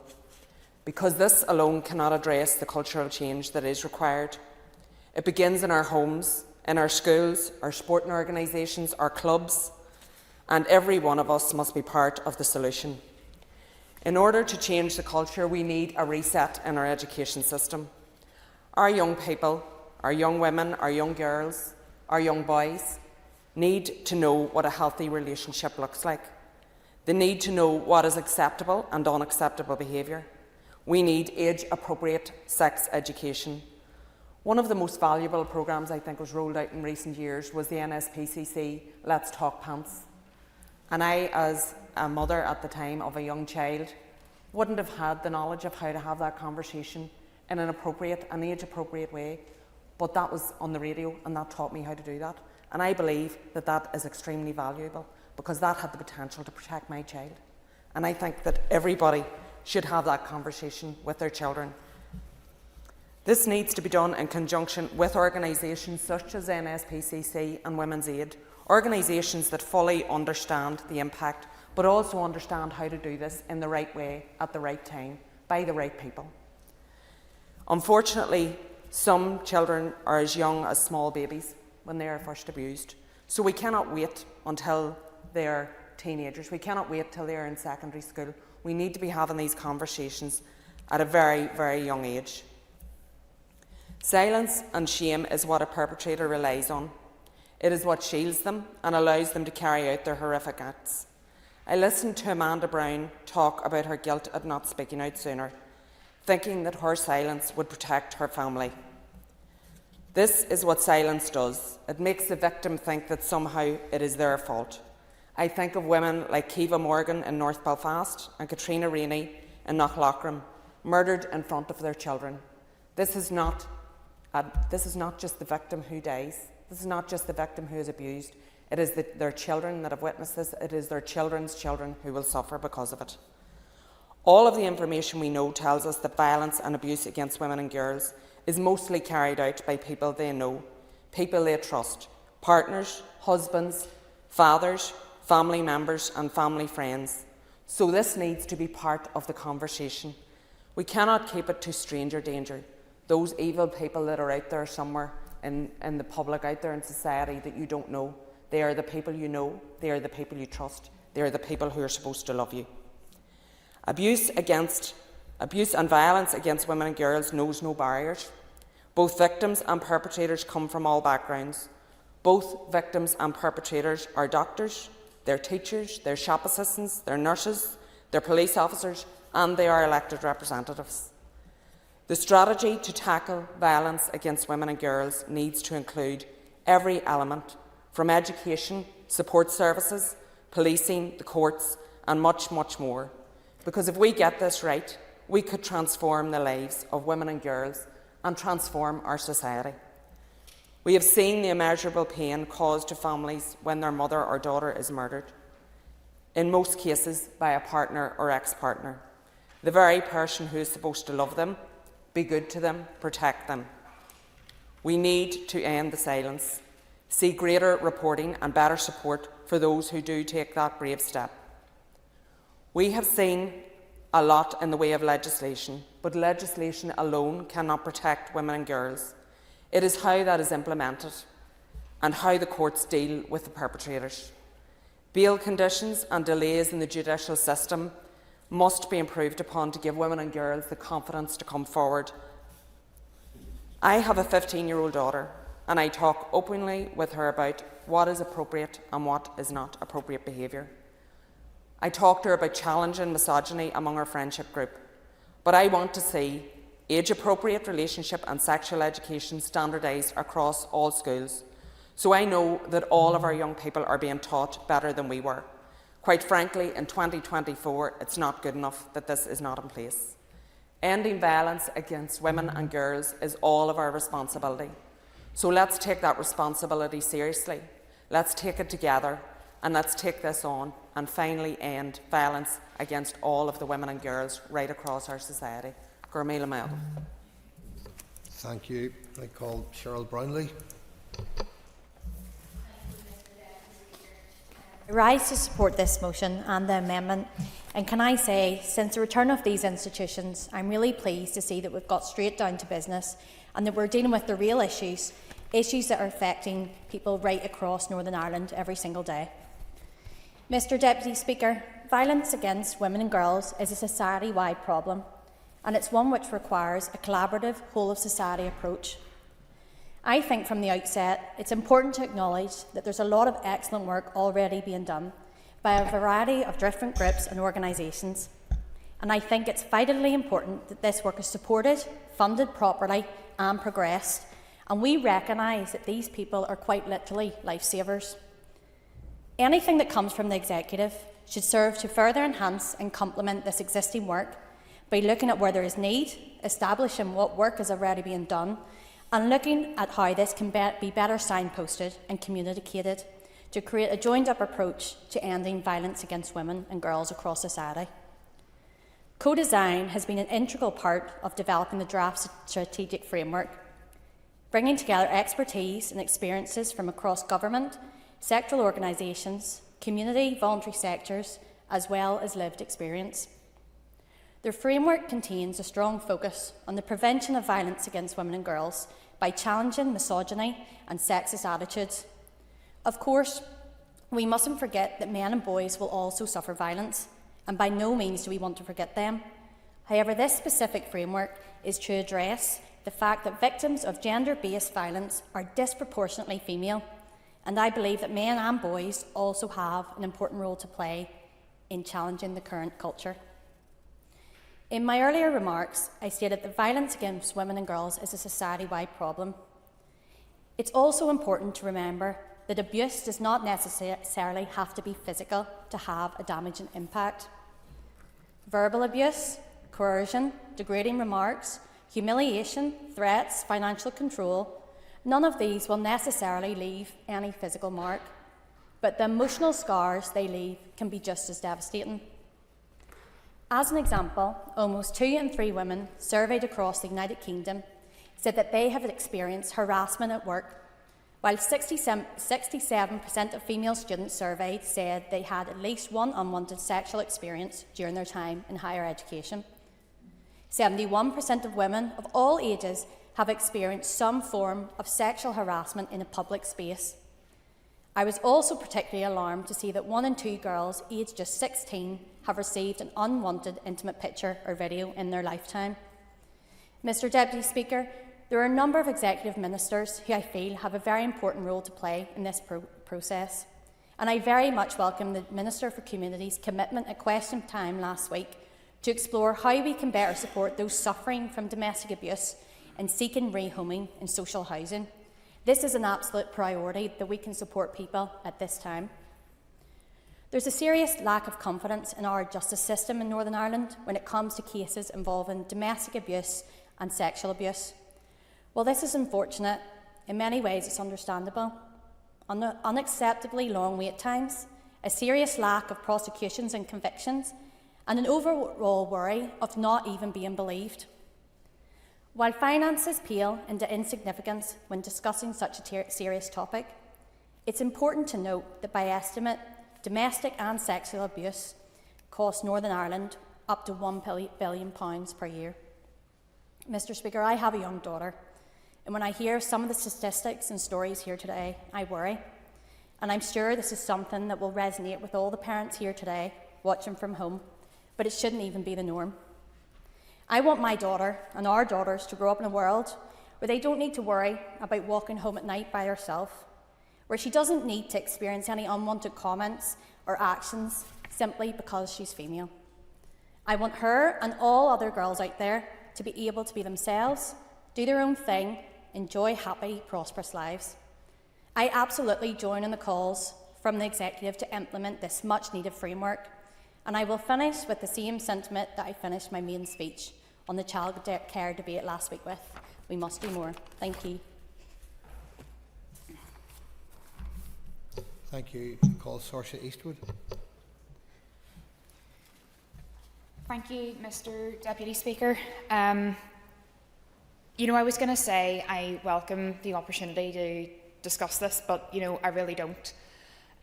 because this alone cannot address the cultural change that is required. It begins in our homes, in our schools, our sporting organisations, our clubs, and every one of us must be part of the solution. In order to change the culture, we need a reset in our education system. Our young people, our young women, our young girls, our young boys need to know what a healthy relationship looks like. They need to know what is acceptable and unacceptable behaviour. We need age-appropriate sex education. One of the most valuable programmes I think was rolled out in recent years was the NSPCC Let's Talk Pants. And I, as a mother at the time of a young child, wouldn't have had the knowledge of how to have that conversation in an appropriate and age-appropriate way, but that was on the radio and that taught me how to do that. And I believe that that is extremely valuable because that had the potential to protect my child. And I think that everybody should have that conversation with their children. This needs to be done in conjunction with organisations such as NSPCC and Women's Aid, organisations that fully understand the impact but also understand how to do this in the right way, at the right time, by the right people. Unfortunately, some children are as young as small babies when they are first abused, so we cannot wait until they are teenagers. We cannot wait till they are in secondary school. We need to be having these conversations at a very, very young age. Silence and shame is what a perpetrator relies on. It is what shields them and allows them to carry out their horrific acts. I listened to Amanda Brown talk about her guilt at not speaking out sooner, thinking that her silence would protect her family. This is what silence does. It makes the victim think that somehow it is their fault. I think of women like Kiva Morgan in North Belfast and Katrina Rainey in Knocklochram, murdered in front of their children. This is not just the victim who dies. This is not just the victim who is abused. It is their children that have witnessed this. It is their children's children who will suffer because of it. All of the information we know tells us that violence and abuse against women and girls is mostly carried out by people they know, people they trust, partners, husbands, fathers, family members and family friends. So this needs to be part of the conversation. We cannot keep it to stranger danger. Those evil people that are out there somewhere in the public, out there in society that you don't know, they are the people you know, they are the people you trust, they are the people who are supposed to love you. Abuse and violence against women and girls knows no barriers. Both victims and perpetrators come from all backgrounds. Both victims and perpetrators are doctors, they're teachers, they're shop assistants, they're nurses, they're police officers, and they are elected representatives. The strategy to tackle violence against women and girls needs to include every element, from education, support services, policing, the courts, and much, much more. Because if we get this right, we could transform the lives of women and girls and transform our society. We have seen the immeasurable pain caused to families when their mother or daughter is murdered, in most cases by a partner or ex-partner, the very person who is supposed to love them, be good to them, protect them. We need to end the silence, see greater reporting and better support for those who do take that brave step. We have seen a lot in the way of legislation, but legislation alone cannot protect women and girls. It is how that is implemented and how the courts deal with the perpetrators. Bail conditions and delays in the judicial system must be improved upon to give women and girls the confidence to come forward. I have a 15-year-old daughter, and I talk openly with her about what is appropriate and what is not appropriate behaviour. I talked to her about challenging misogyny among our friendship group. But I want to see age-appropriate relationship and sexual education standardised across all schools, so I know that all of our young people are being taught better than we were. Quite frankly, in 2024, it's not good enough that this is not in place. Ending violence against women and girls is all of our responsibility. So let's take that responsibility seriously. Let's take it together, and let's take this on and finally end violence against all of the women and girls right across our society. Gurmila Maiden. Thank you. I call Cheryl Brownlee. I rise to support this motion and the amendment, and can I say, since the return of these institutions, I'm really pleased to see that we've got straight down to business and that we're dealing with the real issues that are affecting people right across Northern Ireland every single day. Mr Deputy Speaker, violence against women and girls is a society-wide problem, and it's one which requires a collaborative, whole-of-society approach. I think from the outset it's important to acknowledge that there's a lot of excellent work already being done by a variety of different groups and organisations, and I think it's vitally important that this work is supported, funded properly and progressed, and we recognise that these people are quite literally lifesavers. Anything that comes from the Executive should serve to further enhance and complement this existing work by looking at where there is need, establishing what work is already being done, and looking at how this can be better signposted and communicated to create a joined-up approach to ending violence against women and girls across society. Co-design has been an integral part of developing the draft strategic framework, bringing together expertise and experiences from across government, sectoral organisations, community, voluntary sectors, as well as lived experience. The framework contains a strong focus on the prevention of violence against women and girls by challenging misogyny and sexist attitudes. Of course, we mustn't forget that men and boys will also suffer violence, and by no means do we want to forget them. However, this specific framework is to address the fact that victims of gender-based violence are disproportionately female, and I believe that men and boys also have an important role to play in challenging the current culture. In my earlier remarks, I stated that violence against women and girls is a society-wide problem. It's also important to remember that abuse does not necessarily have to be physical to have a damaging impact. Verbal abuse, coercion, degrading remarks, humiliation, threats, financial control, none of these will necessarily leave any physical mark, but the emotional scars they leave can be just as devastating. As an example, almost 2 in 3 women surveyed across the United Kingdom said that they have experienced harassment at work, while 67% of female students surveyed said they had at least one unwanted sexual experience during their time in higher education. 71% of women of all ages have experienced some form of sexual harassment in a public space. I was also particularly alarmed to see that 1 in 2 girls aged just 16 have received an unwanted intimate picture or video in their lifetime. Mr Deputy Speaker, there are a number of executive ministers who I feel have a very important role to play in this process, and I very much welcome the Minister for Communities' commitment at question time last week to explore how we can better support those suffering from domestic abuse and seeking rehoming in social housing. This is an absolute priority that we can support people at this time. There's a serious lack of confidence in our justice system in Northern Ireland when it comes to cases involving domestic abuse and sexual abuse. While this is unfortunate, in many ways it's understandable. Unacceptably long wait times, a serious lack of prosecutions and convictions, and an overall worry of not even being believed. While finances pale into insignificance when discussing such a serious topic, it's important to note that by estimate, domestic and sexual abuse costs Northern Ireland up to £1 billion per year. Mr Speaker, I have a young daughter, and when I hear some of the statistics and stories here today, I worry. And I'm sure this is something that will resonate with all the parents here today watching from home, but it shouldn't even be the norm. I want my daughter and our daughters to grow up in a world where they don't need to worry about walking home at night by herself, where she doesn't need to experience any unwanted comments or actions simply because she's female. I want her and all other girls out there to be able to be themselves, do their own thing, enjoy happy, prosperous lives. I absolutely join in the calls from the Executive to implement this much-needed framework, and I will finish with the same sentiment that I finished my main speech on the childcare debate last week with. We must do more. Thank you. Thank you. Call Saoirse Eastwood. Thank you, Mr. Deputy Speaker. I was going to say I welcome the opportunity to discuss this, but, I really don't.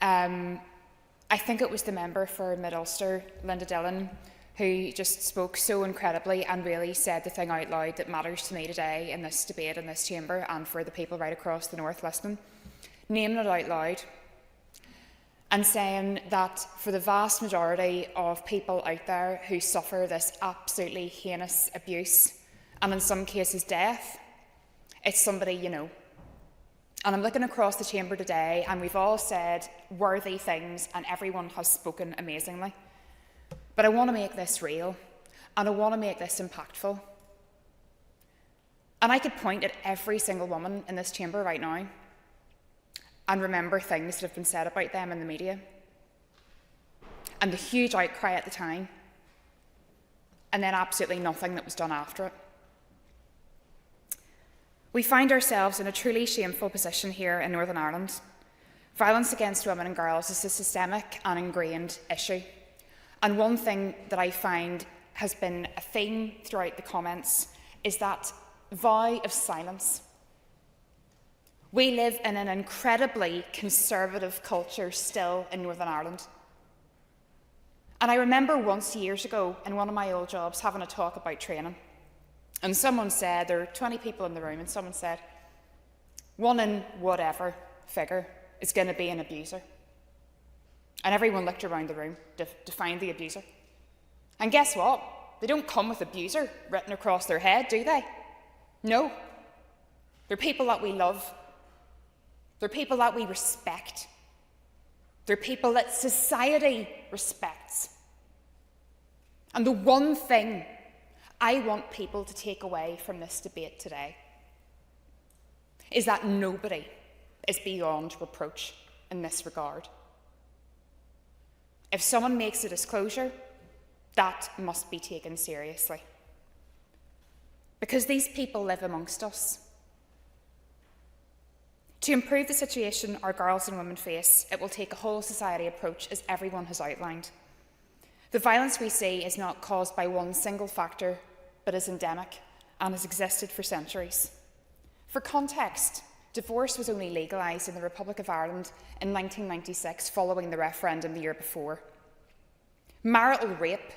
I think it was the member for Mid-Ulster, Linda Dillon, who just spoke so incredibly and really said the thing out loud that matters to me today in this debate in this chamber and for the people right across the North listening. Naming it out loud and saying that for the vast majority of people out there who suffer this absolutely heinous abuse, and in some cases death, it's somebody you know. And I'm looking across the chamber today, and we've all said worthy things, and everyone has spoken amazingly. But I want to make this real, and I want to make this impactful. And I could point at every single woman in this chamber right now and remember things that have been said about them in the media, and the huge outcry at the time, and then absolutely nothing that was done after it. We find ourselves in a truly shameful position here in Northern Ireland. Violence against women and girls is a systemic and ingrained issue. And one thing that I find has been a theme throughout the comments is that vow of silence. We live in an incredibly conservative culture still in Northern Ireland. And I remember once years ago in one of my old jobs having a talk about training. And someone said, there are 20 people in the room, and someone said, one in whatever figure is going to be an abuser. And everyone looked around the room to find the abuser. And guess what? They don't come with abuser written across their head, do they? No. They're people that we love. They're people that we respect. They're people that society respects. And the one thing I want people to take away from this debate today is that nobody is beyond reproach in this regard. If someone makes a disclosure, that must be taken seriously. Because these people live amongst us. To improve the situation our girls and women face, it will take a whole society approach, as everyone has outlined. The violence we see is not caused by one single factor, but is endemic and has existed for centuries. For context, divorce was only legalised in the Republic of Ireland in 1996 following the referendum the year before. Marital rape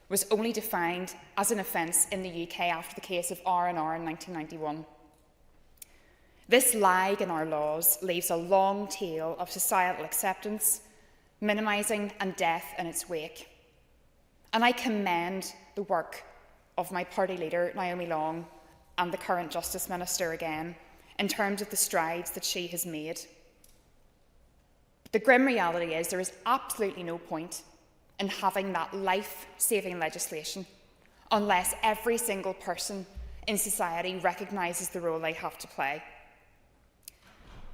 was only defined as an offence in the UK after the case of R&R in 1991. This lag in our laws leaves a long tail of societal acceptance, minimising and death in its wake. And I commend the work of my party leader, Naomi Long, and the current Justice Minister again, in terms of the strides that she has made. But the grim reality is there is absolutely no point in having that life-saving legislation unless every single person in society recognises the role they have to play.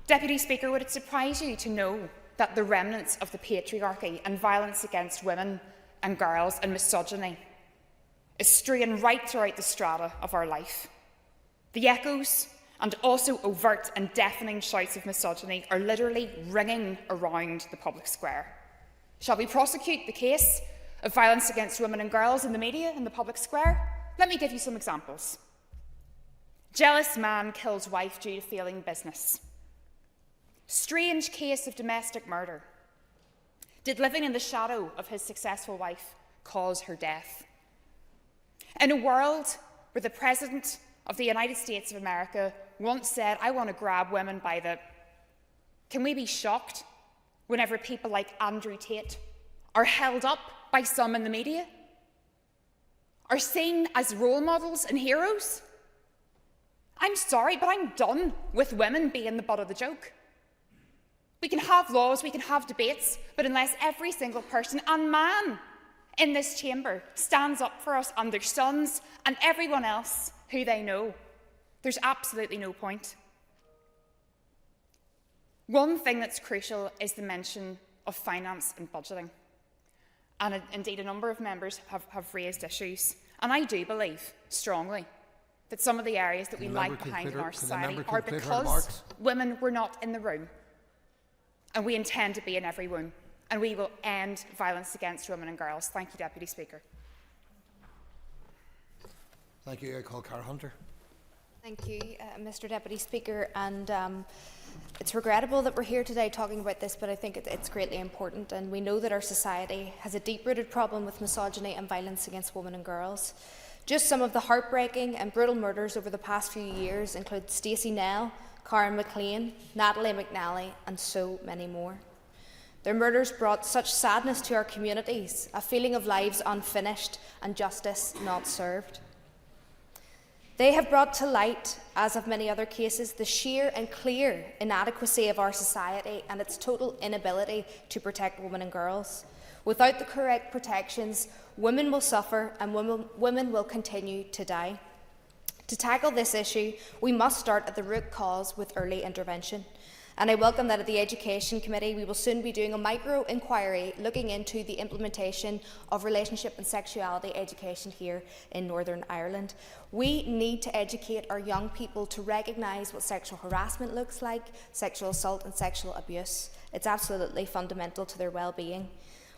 Deputy Speaker, would it surprise you to know that the remnants of the patriarchy and violence against women and girls and misogyny is straying right throughout the strata of our life? The echoes and also overt and deafening shouts of misogyny are literally ringing around the public square. Shall we prosecute the case of violence against women and girls in the media and the public square? Let me give you some examples. Jealous man kills wife due to failing business. Strange case of domestic murder. Did living in the shadow of his successful wife cause her death? In a world where the President of the United States of America once said, I want to grab women by the... Can we be shocked whenever people like Andrew Tate are held up by some in the media? Are seen as role models and heroes? I'm sorry, but I'm done with women being the butt of the joke. We can have laws, we can have debates, but unless every single person and man in this chamber stands up for us and their sons and everyone else who they know, there's absolutely no point. One thing that's crucial is the mention of finance and budgeting. And indeed, a number of members have raised issues. And I do believe strongly that some of the areas that we lag behind in our society are because women were not in the room. And we intend to be in every room. And we will end violence against women and girls. Thank you, Deputy Speaker. Thank you. I call Cara Hunter. Thank you, Mr Deputy Speaker. And it's regrettable that we're here today talking about this, but I think it's greatly important. And we know that our society has a deep-rooted problem with misogyny and violence against women and girls. Just some of the heartbreaking and brutal murders over the past few years include Stacey Nell, Karen McLean, Natalie McNally, and so many more. Their murders brought such sadness to our communities, a feeling of lives unfinished and justice not served. They have brought to light, as of many other cases, the sheer and clear inadequacy of our society and its total inability to protect women and girls. Without the correct protections, women will suffer and women will continue to die. To tackle this issue, we must start at the root cause with early intervention. And I welcome that at the Education Committee we will soon be doing a micro-inquiry looking into the implementation of relationship and sexuality education here in Northern Ireland. We need to educate our young people to recognise what sexual harassment looks like, sexual assault and sexual abuse. It's absolutely fundamental to their well-being.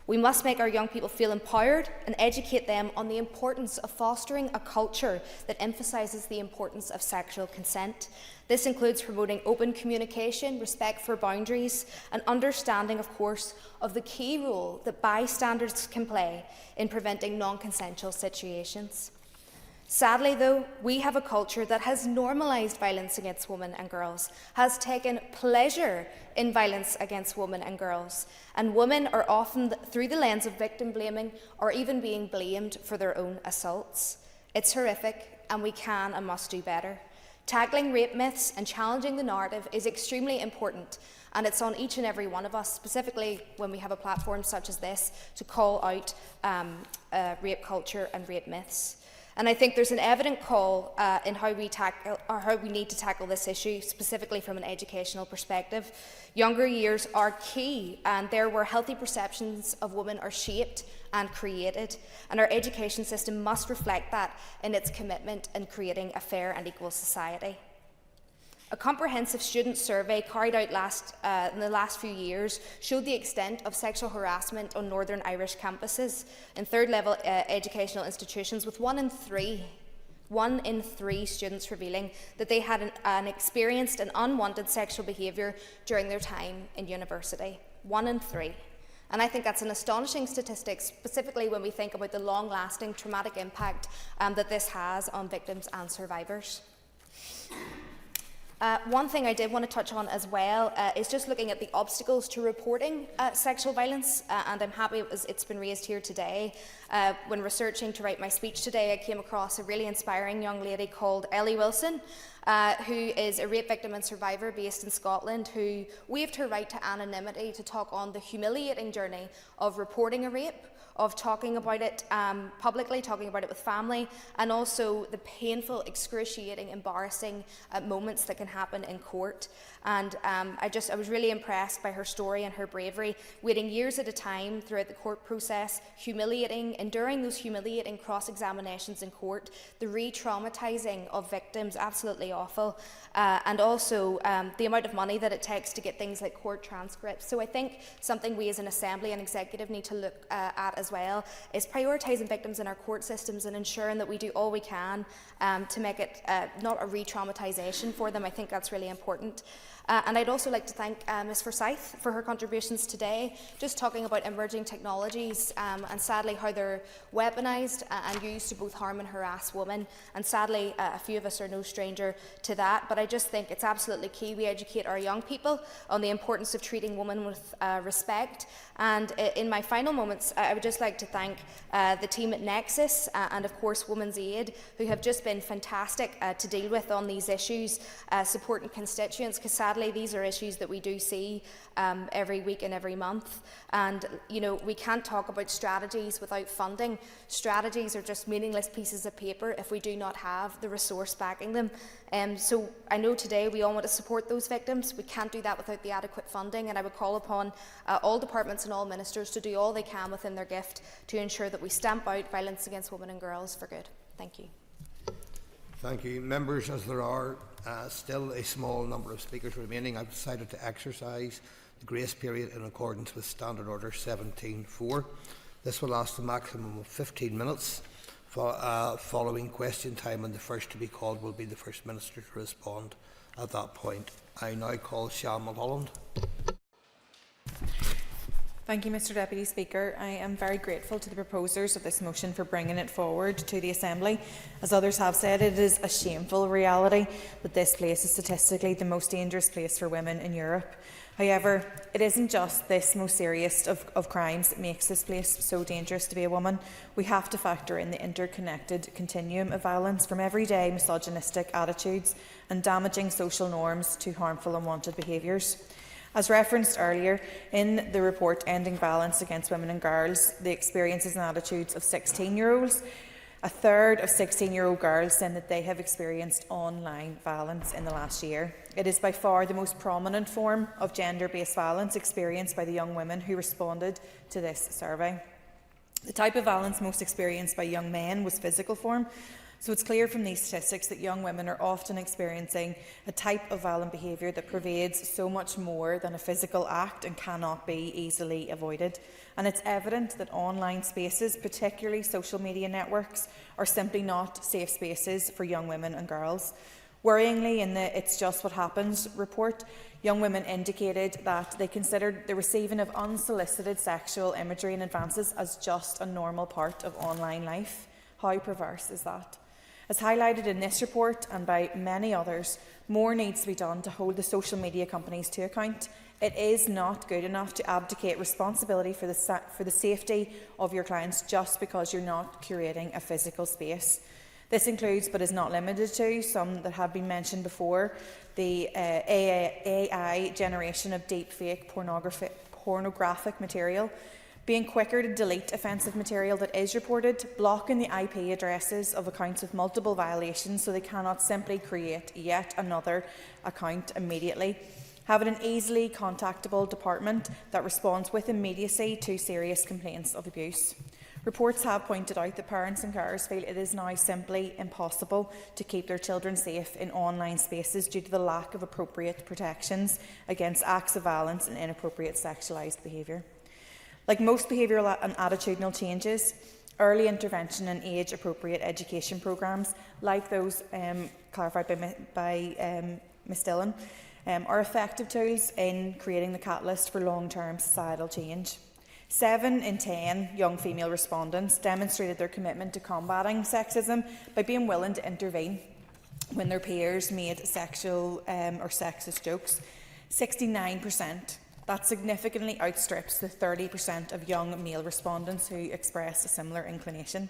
We must make our young people feel empowered and educate them on the importance of fostering a culture that emphasises the importance of sexual consent. This includes promoting open communication, respect for boundaries, and understanding, of course, of the key role that bystanders can play in preventing non-consensual situations. Sadly, though, we have a culture that has normalised violence against women and girls, has taken pleasure in violence against women and girls, and women are often, through the lens of victim blaming, or even being blamed for their own assaults. It's horrific, and we can and must do better. Tackling rape myths and challenging the narrative is extremely important, and it's on each and every one of us, specifically when we have a platform such as this, to call out rape culture and rape myths. And I think there's an evident call in how we need to tackle this issue, specifically from an educational perspective. Younger years are key, and there where healthy perceptions of women are shaped and created, and our education system must reflect that in its commitment in creating a fair and equal society. A comprehensive student survey carried out in the last few years showed the extent of sexual harassment on Northern Irish campuses in third-level educational institutions, with 1 in 3 students revealing that they had an experienced and unwanted sexual behaviour during their time in university. 1 in 3. And I think that's an astonishing statistic, specifically when we think about the long-lasting traumatic impact that this has on victims and survivors. One thing I did want to touch on as well is just looking at the obstacles to reporting sexual violence, and I'm happy it's been raised here today. When researching to write my speech today, I came across a really inspiring young lady called Ellie Wilson, who is a rape victim and survivor based in Scotland, who waived her right to anonymity to talk on the humiliating journey of reporting a rape, of talking about it publicly, talking about it with family, and also the painful, excruciating, embarrassing moments that can happen in court. And I was really impressed by her story and her bravery, waiting years at a time throughout the court process, enduring those humiliating cross-examinations in court, the re-traumatising of victims, absolutely awful, and also the amount of money that it takes to get things like court transcripts. So I think something we as an Assembly and Executive need to look at as well is prioritising victims in our court systems and ensuring that we do all we can to make it not a re-traumatisation for them. I think that's really important. And I'd also like to thank Ms Forsyth for her contributions today, just talking about emerging technologies and sadly how they're weaponised and used to both harm and harass women. And sadly, a few of us are no stranger to that, but I just think it's absolutely key we educate our young people on the importance of treating women with respect. And in my final moments, I would just like to thank the team at Nexus and of course Women's Aid, who have just been fantastic to deal with on these issues, supporting constituents, because sadly these are issues that we do see every week and every month. And you know, we can't talk about strategies without funding. Strategies are just meaningless pieces of paper if we do not have the resource backing them. So I know today we all want to support those victims. We can't do that without the adequate funding, and I would call upon all departments and all ministers to do all they can within their gift to ensure that we stamp out violence against women and girls for good. Thank you. Thank you. Members, as there are still a small number of speakers remaining, I've decided to exercise the grace period in accordance with Standard Order 17.4. This will last a maximum of 15 minutes. Following question time, and the first to be called will be the First Minister to respond at that point. I now call Sian Mulholland. Thank you, Mr Deputy Speaker. I am very grateful to the proposers of this motion for bringing it forward to the Assembly. As others have said, it is a shameful reality that this place is statistically the most dangerous place for women in Europe. However, it isn't just this most serious of crimes that makes this place so dangerous to be a woman. We have to factor in the interconnected continuum of violence, from everyday misogynistic attitudes and damaging social norms to harmful unwanted behaviours. As referenced earlier in the report Ending Violence Against Women and Girls, the experiences and attitudes of 16-year-olds, a third of 16-year-old girls saying that they have experienced online violence in the last year. It is by far the most prominent form of gender-based violence experienced by the young women who responded to this survey. The type of violence most experienced by young men was physical form. So it's clear from these statistics that young women are often experiencing a type of violent behaviour that pervades so much more than a physical act and cannot be easily avoided. And it's evident that online spaces, particularly social media networks, are simply not safe spaces for young women and girls. Worryingly, in the It's Just What Happens report, young women indicated that they considered the receiving of unsolicited sexual imagery and advances as just a normal part of online life. How perverse is that? As highlighted in this report and by many others, more needs to be done to hold the social media companies to account. It is not good enough to abdicate responsibility for the safety of your clients just because you're not curating a physical space. This includes, but is not limited to, some that have been mentioned before, the AI generation of deepfake pornographic material, being quicker to delete offensive material that is reported, blocking the IP addresses of accounts with multiple violations so they cannot simply create yet another account immediately, having an easily contactable department that responds with immediacy to serious complaints of abuse. Reports have pointed out that parents and carers feel it is now simply impossible to keep their children safe in online spaces due to the lack of appropriate protections against acts of violence and inappropriate sexualised behaviour. Like most behavioural and attitudinal changes, early intervention and age-appropriate education programmes, like those clarified by Ms Dillon, are effective tools in creating the catalyst for long-term societal change. 7 in 10 young female respondents demonstrated their commitment to combating sexism by being willing to intervene when their peers made sexual or sexist jokes. 69%. That significantly outstrips the 30% of young male respondents who expressed a similar inclination.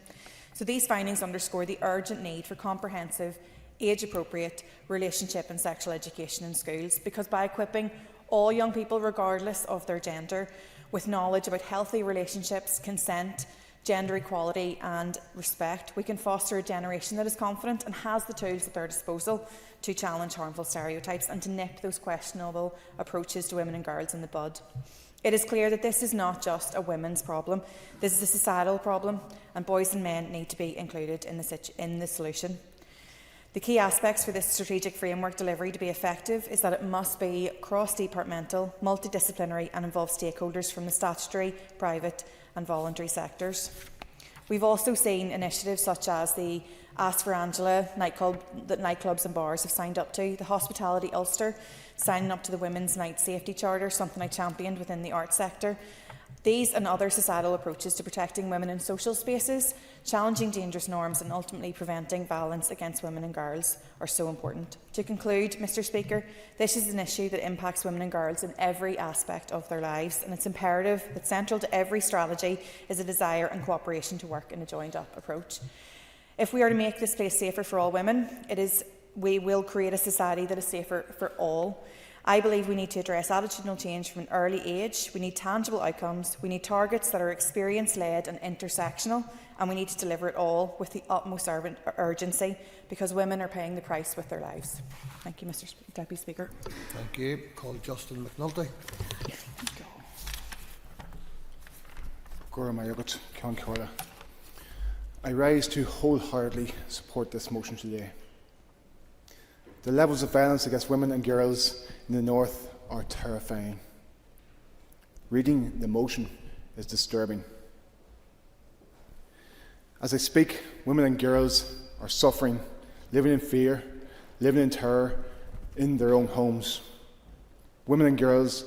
So these findings underscore the urgent need for comprehensive, age-appropriate relationship and sexual education in schools, because by equipping all young people, regardless of their gender, with knowledge about healthy relationships, consent, gender equality and respect, we can foster a generation that is confident and has the tools at their disposal to challenge harmful stereotypes and to nip those questionable approaches to women and girls in the bud. It is clear that this is not just a women's problem, this is a societal problem, and boys and men need to be included in the solution. The key aspects for this strategic framework delivery to be effective is that it must be cross-departmental, multidisciplinary and involve stakeholders from the statutory, private and voluntary sectors. We've also seen initiatives such as the Ask for Angela nightclub that nightclubs and bars have signed up to, the Hospitality Ulster signing up to the Women's Night Safety Charter, something I championed within the arts sector, These and other societal approaches to protecting women in social spaces, challenging dangerous norms and ultimately preventing violence against women and girls are so important. To conclude, Mr Speaker, this is an issue that impacts women and girls in every aspect of their lives, and it's imperative that central to every strategy is a desire and cooperation to work in a joined-up approach. If we are to make this place safer for all women, we will create a society that is safer for all. I believe we need to address attitudinal change from an early age. We need tangible outcomes. We need targets that are experience-led and intersectional, and we need to deliver it all with the utmost urgency, because women are paying the price with their lives. Thank you, Mr Deputy Speaker. Thank you. Call Justin McNulty. I rise to wholeheartedly support this motion today. The levels of violence against women and girls in the North are terrifying. Reading the motion is disturbing. As I speak, women and girls are suffering, living in fear, living in terror in their own homes. Women and girls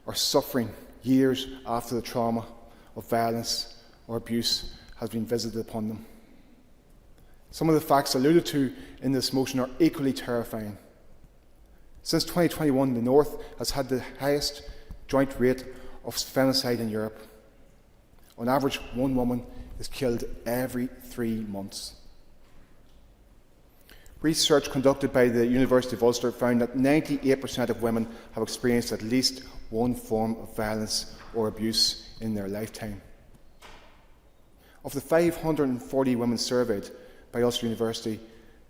are suffering years after the trauma of violence or abuse has been visited upon them. Some of the facts alluded to in this motion are equally terrifying. Since 2021, the North has had the highest joint rate of femicide in Europe. On average, one woman is killed every 3 months. Research conducted by the University of Ulster found that 98% of women have experienced at least one form of violence or abuse in their lifetime. Of the 540 women surveyed by Ulster University,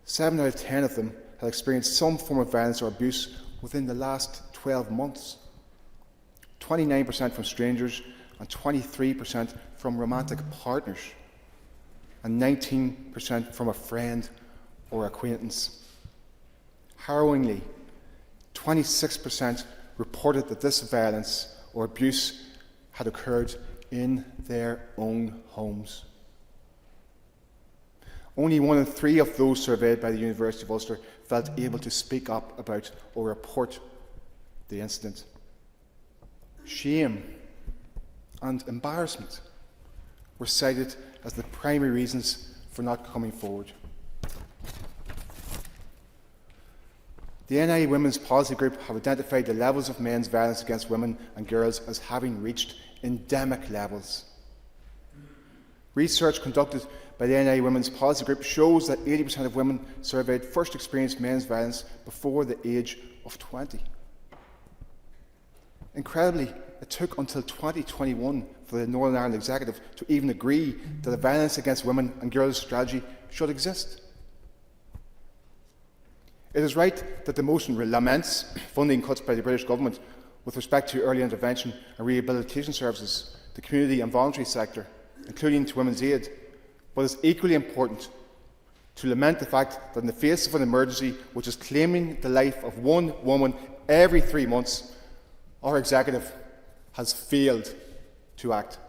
7 out of 10 of them had experienced some form of violence or abuse within the last 12 months. 29% from strangers and 23% from romantic partners, and 19% from a friend or acquaintance. Harrowingly, 26% reported that this violence or abuse had occurred in their own homes. Only 1 in 3 of those surveyed by the University of Ulster felt able to speak up about or report the incident. Shame and embarrassment were cited as the primary reasons for not coming forward. The NI Women's Policy Group have identified the levels of men's violence against women and girls as having reached endemic levels. Research conducted by the NI Women's Policy Group shows that 80% of women surveyed first experienced men's violence before the age of 20. Incredibly, it took until 2021 for the Northern Ireland Executive to even agree that a violence against women and girls strategy should exist. It is right that the motion laments funding cuts by the British Government with respect to early intervention and rehabilitation services, the community and voluntary sector, including to Women's Aid, but it is equally important to lament the fact that in the face of an emergency which is claiming the life of one woman every 3 months, our Executive has failed to act.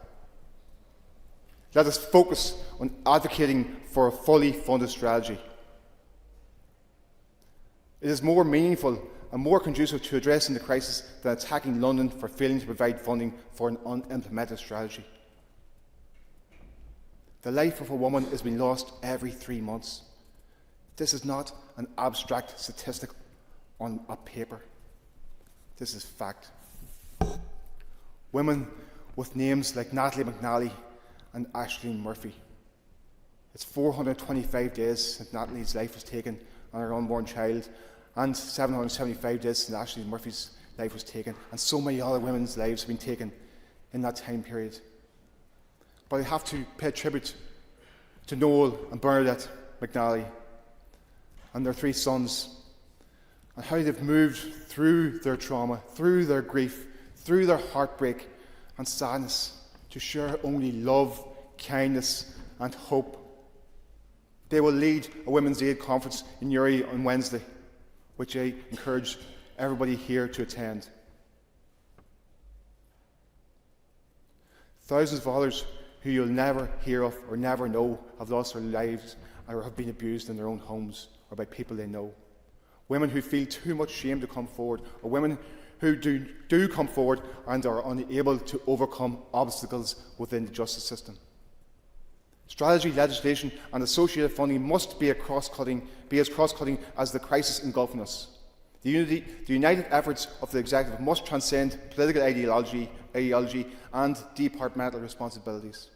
Let us focus on advocating for a fully funded strategy. It is more meaningful and more conducive to addressing the crisis than attacking London for failing to provide funding for an unimplemented strategy. The life of a woman is being lost every 3 months. This is not an abstract statistic on a paper. This is fact. Women with names like Natalie McNally and Aisling Murphy. It's 425 days since Natalie's life was taken and her unborn child, and 775 days since Aisling Murphy's life was taken, and so many other women's lives have been taken in that time period. But I have to pay tribute to Noel and Bernadette McNally and their 3 sons, and how they've moved through their trauma, through their grief, through their heartbreak and sadness to share only love, kindness and hope. They will lead a Women's Aid conference in Uri on Wednesday, which I encourage everybody here to attend. Thousands of others who you'll never hear of or never know have lost their lives or have been abused in their own homes or by people they know. Women who feel too much shame to come forward, or women who do come forward and are unable to overcome obstacles within the justice system. Strategy, legislation and associated funding must be as cross-cutting as the crisis engulfing us. The united efforts of the Executive must transcend political ideology and departmental responsibilities.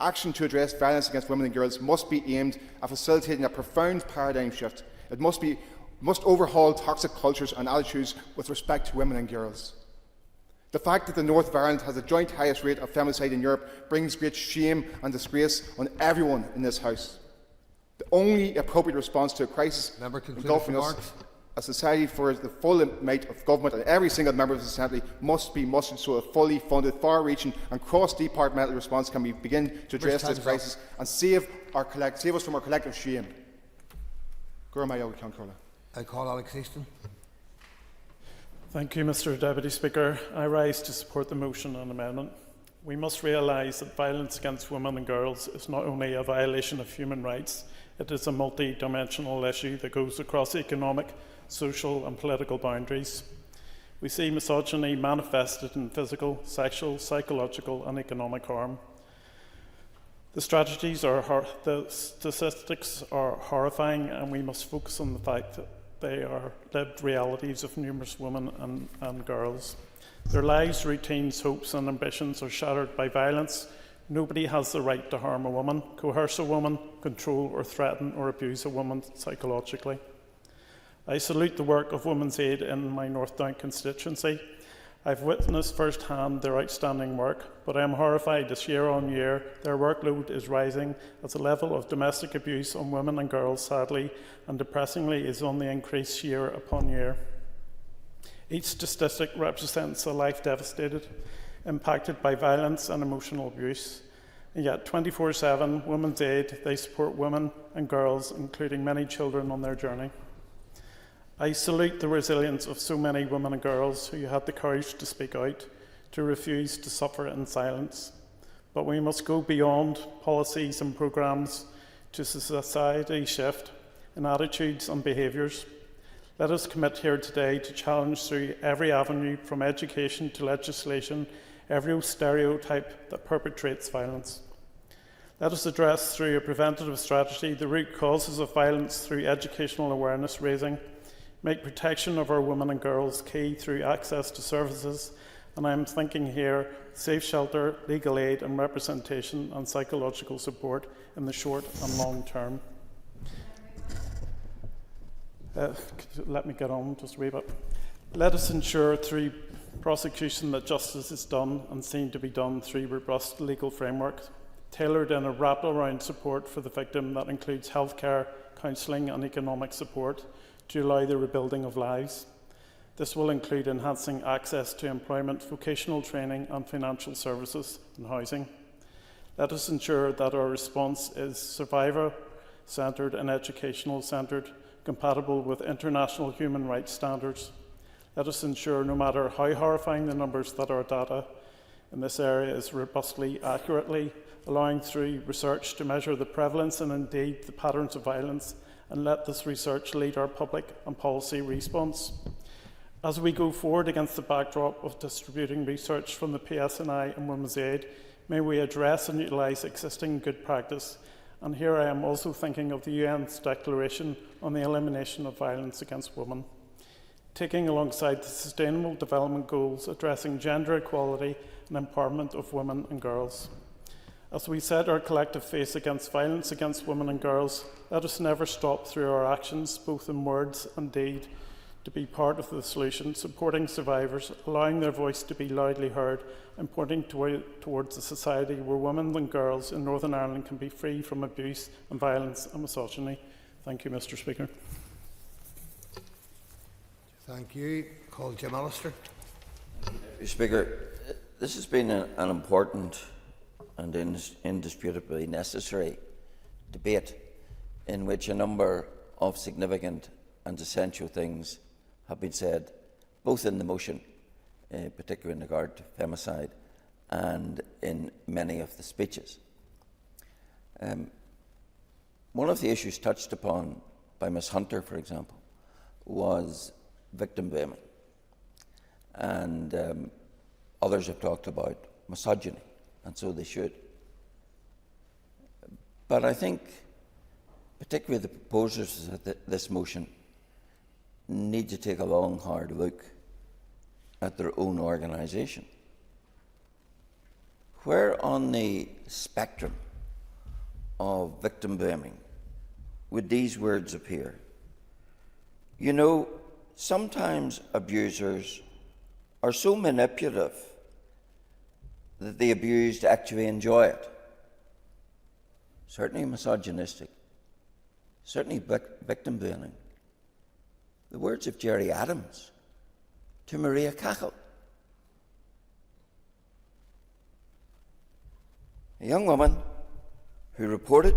Action to address violence against women and girls must be aimed at facilitating a profound paradigm shift. It must overhaul toxic cultures and attitudes with respect to women and girls. The fact that the North of Ireland has the joint highest rate of femicide in Europe brings great shame and disgrace on everyone in this House. The only appropriate response to a crisis engulfing us, a society for the full might of government and every single member of the Assembly must be mustered so a fully funded, far-reaching and cross-departmental response can begin to address this crisis and save us from our collective shame. I call Alex Easton. Thank you, Mr Deputy Speaker. I rise to support the motion and amendment. We must realise that violence against women and girls is not only a violation of human rights, it is a multi-dimensional issue that goes across economic, social and political boundaries. We see misogyny manifested in physical, sexual, psychological and economic harm. The statistics are horrifying, and we must focus on the fact that they are lived realities of numerous women and girls. Their lives, routines, hopes and ambitions are shattered by violence. Nobody has the right to harm a woman, coerce a woman, control or threaten or abuse a woman psychologically. I salute the work of Women's Aid in my North Down constituency. I've witnessed firsthand their outstanding work, but I am horrified as year on year their workload is rising as the level of domestic abuse on women and girls, sadly and depressingly, is on the increase year upon year. Each statistic represents a life devastated, impacted by violence and emotional abuse. And yet 24/7, Women's Aid, they support women and girls, including many children, on their journey. I salute the resilience of so many women and girls who had the courage to speak out, to refuse to suffer in silence. But we must go beyond policies and programmes to society shift in attitudes and behaviours. Let us commit here today to challenge through every avenue, from education to legislation, every stereotype that perpetrates violence. Let us address through a preventative strategy the root causes of violence through educational awareness raising, make protection of our women and girls key through access to services, and I am thinking here safe shelter, legal aid and representation and psychological support in the short and long term. Let me get on just a wee bit. Let us ensure through prosecution that justice is done and seen to be done through robust legal framework, tailored in a wrap-around support for the victim that includes healthcare, counselling and economic support to allow the rebuilding of lives. This will include enhancing access to employment, vocational training and financial services and housing. Let us ensure that our response is survivor-centred and educational-centred, compatible with international human rights standards. Let us ensure, no matter how horrifying the numbers, that our data in this area is robustly, accurately, allowing through research to measure the prevalence and indeed the patterns of violence, and let this research lead our public and policy response. As we go forward against the backdrop of distributing research from the PSNI and Women's Aid, may we address and utilise existing good practice. And here I am also thinking of the UN's Declaration on the Elimination of Violence Against Women, taking alongside the Sustainable Development Goals addressing gender equality and empowerment of women and girls. As we set our collective face against violence against women and girls, let us never stop through our actions, both in words and deed, to be part of the solution, supporting survivors, allowing their voice to be loudly heard, and pointing towards a society where women and girls in Northern Ireland can be free from abuse and violence and misogyny. Thank you, Mr Speaker. Thank you. Call Jim Allister. Mr Speaker, this has been an important and indisputably necessary debate in which a number of significant and essential things have been said, both in the motion, particularly in regard to femicide, and in many of the speeches. One of the issues touched upon by Ms Hunter, for example, was victim blaming. and others have talked about misogyny, and so they should. But I think, particularly the proposers of this motion, need to take a long, hard look at their own organisation. Where on the spectrum of victim blaming would these words appear? You know, sometimes abusers are so manipulative that the abused actually enjoy it. Certainly misogynistic, certainly victim blaming. The words of Jerry Adams to Maria Cahill, a young woman who reported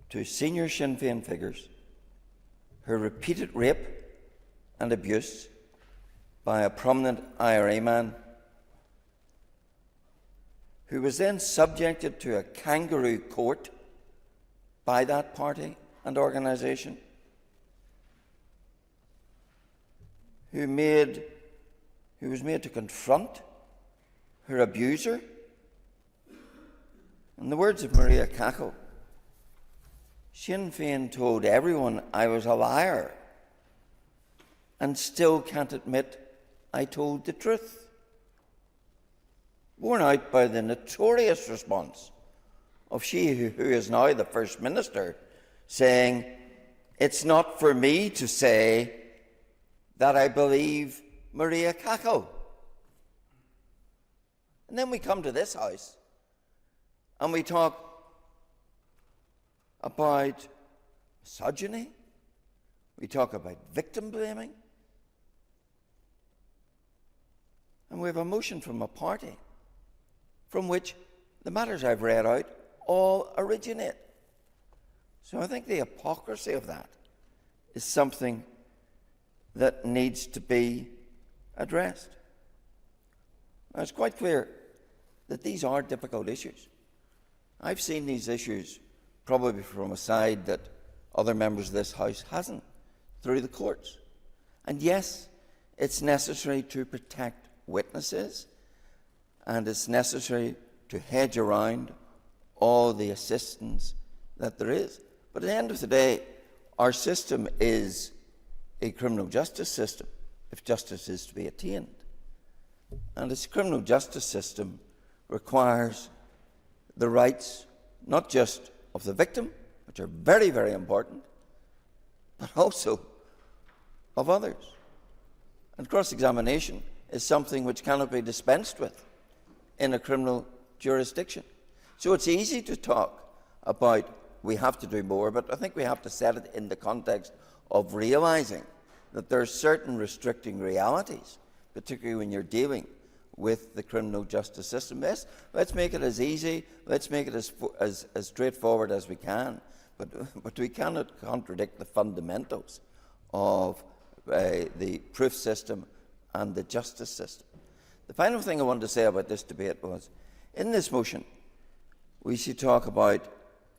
to senior Sinn Féin figures her repeated rape and abuse by a prominent IRA man, who was then subjected to a kangaroo court by that party and organisation, who was made to confront her abuser. In the words of Maria Cahill, Sinn Féin told everyone I was a liar and still can't admit I told the truth. Borne out by the notorious response of she who is now the First Minister, saying, "It's not for me to say that I believe Maria Cahill." And then we come to this House and we talk about misogyny, we talk about victim blaming, and we have a motion from a party from which the matters I've read out all originate. So I think the hypocrisy of that is something that needs to be addressed. Now, it's quite clear that these are difficult issues. I've seen these issues probably from a side that other members of this House hasn't, through the courts. And yes, it's necessary to protect witnesses, and it's necessary to hedge around all the assistance that there is. But at the end of the day, our system is a criminal justice system, if justice is to be attained. And this criminal justice system requires the rights not just of the victim, which are very, very important, but also of others. And cross-examination is something which cannot be dispensed with in a criminal jurisdiction. So it's easy to talk about we have to do more, but I think we have to set it in the context of realising that there are certain restricting realities, particularly when you're dealing with the criminal justice system. Yes, let's make it as easy, let's make it as straightforward as we can, but we cannot contradict the fundamentals of the proof system and the justice system. The final thing I wanted to say about this debate was, in this motion, we should talk about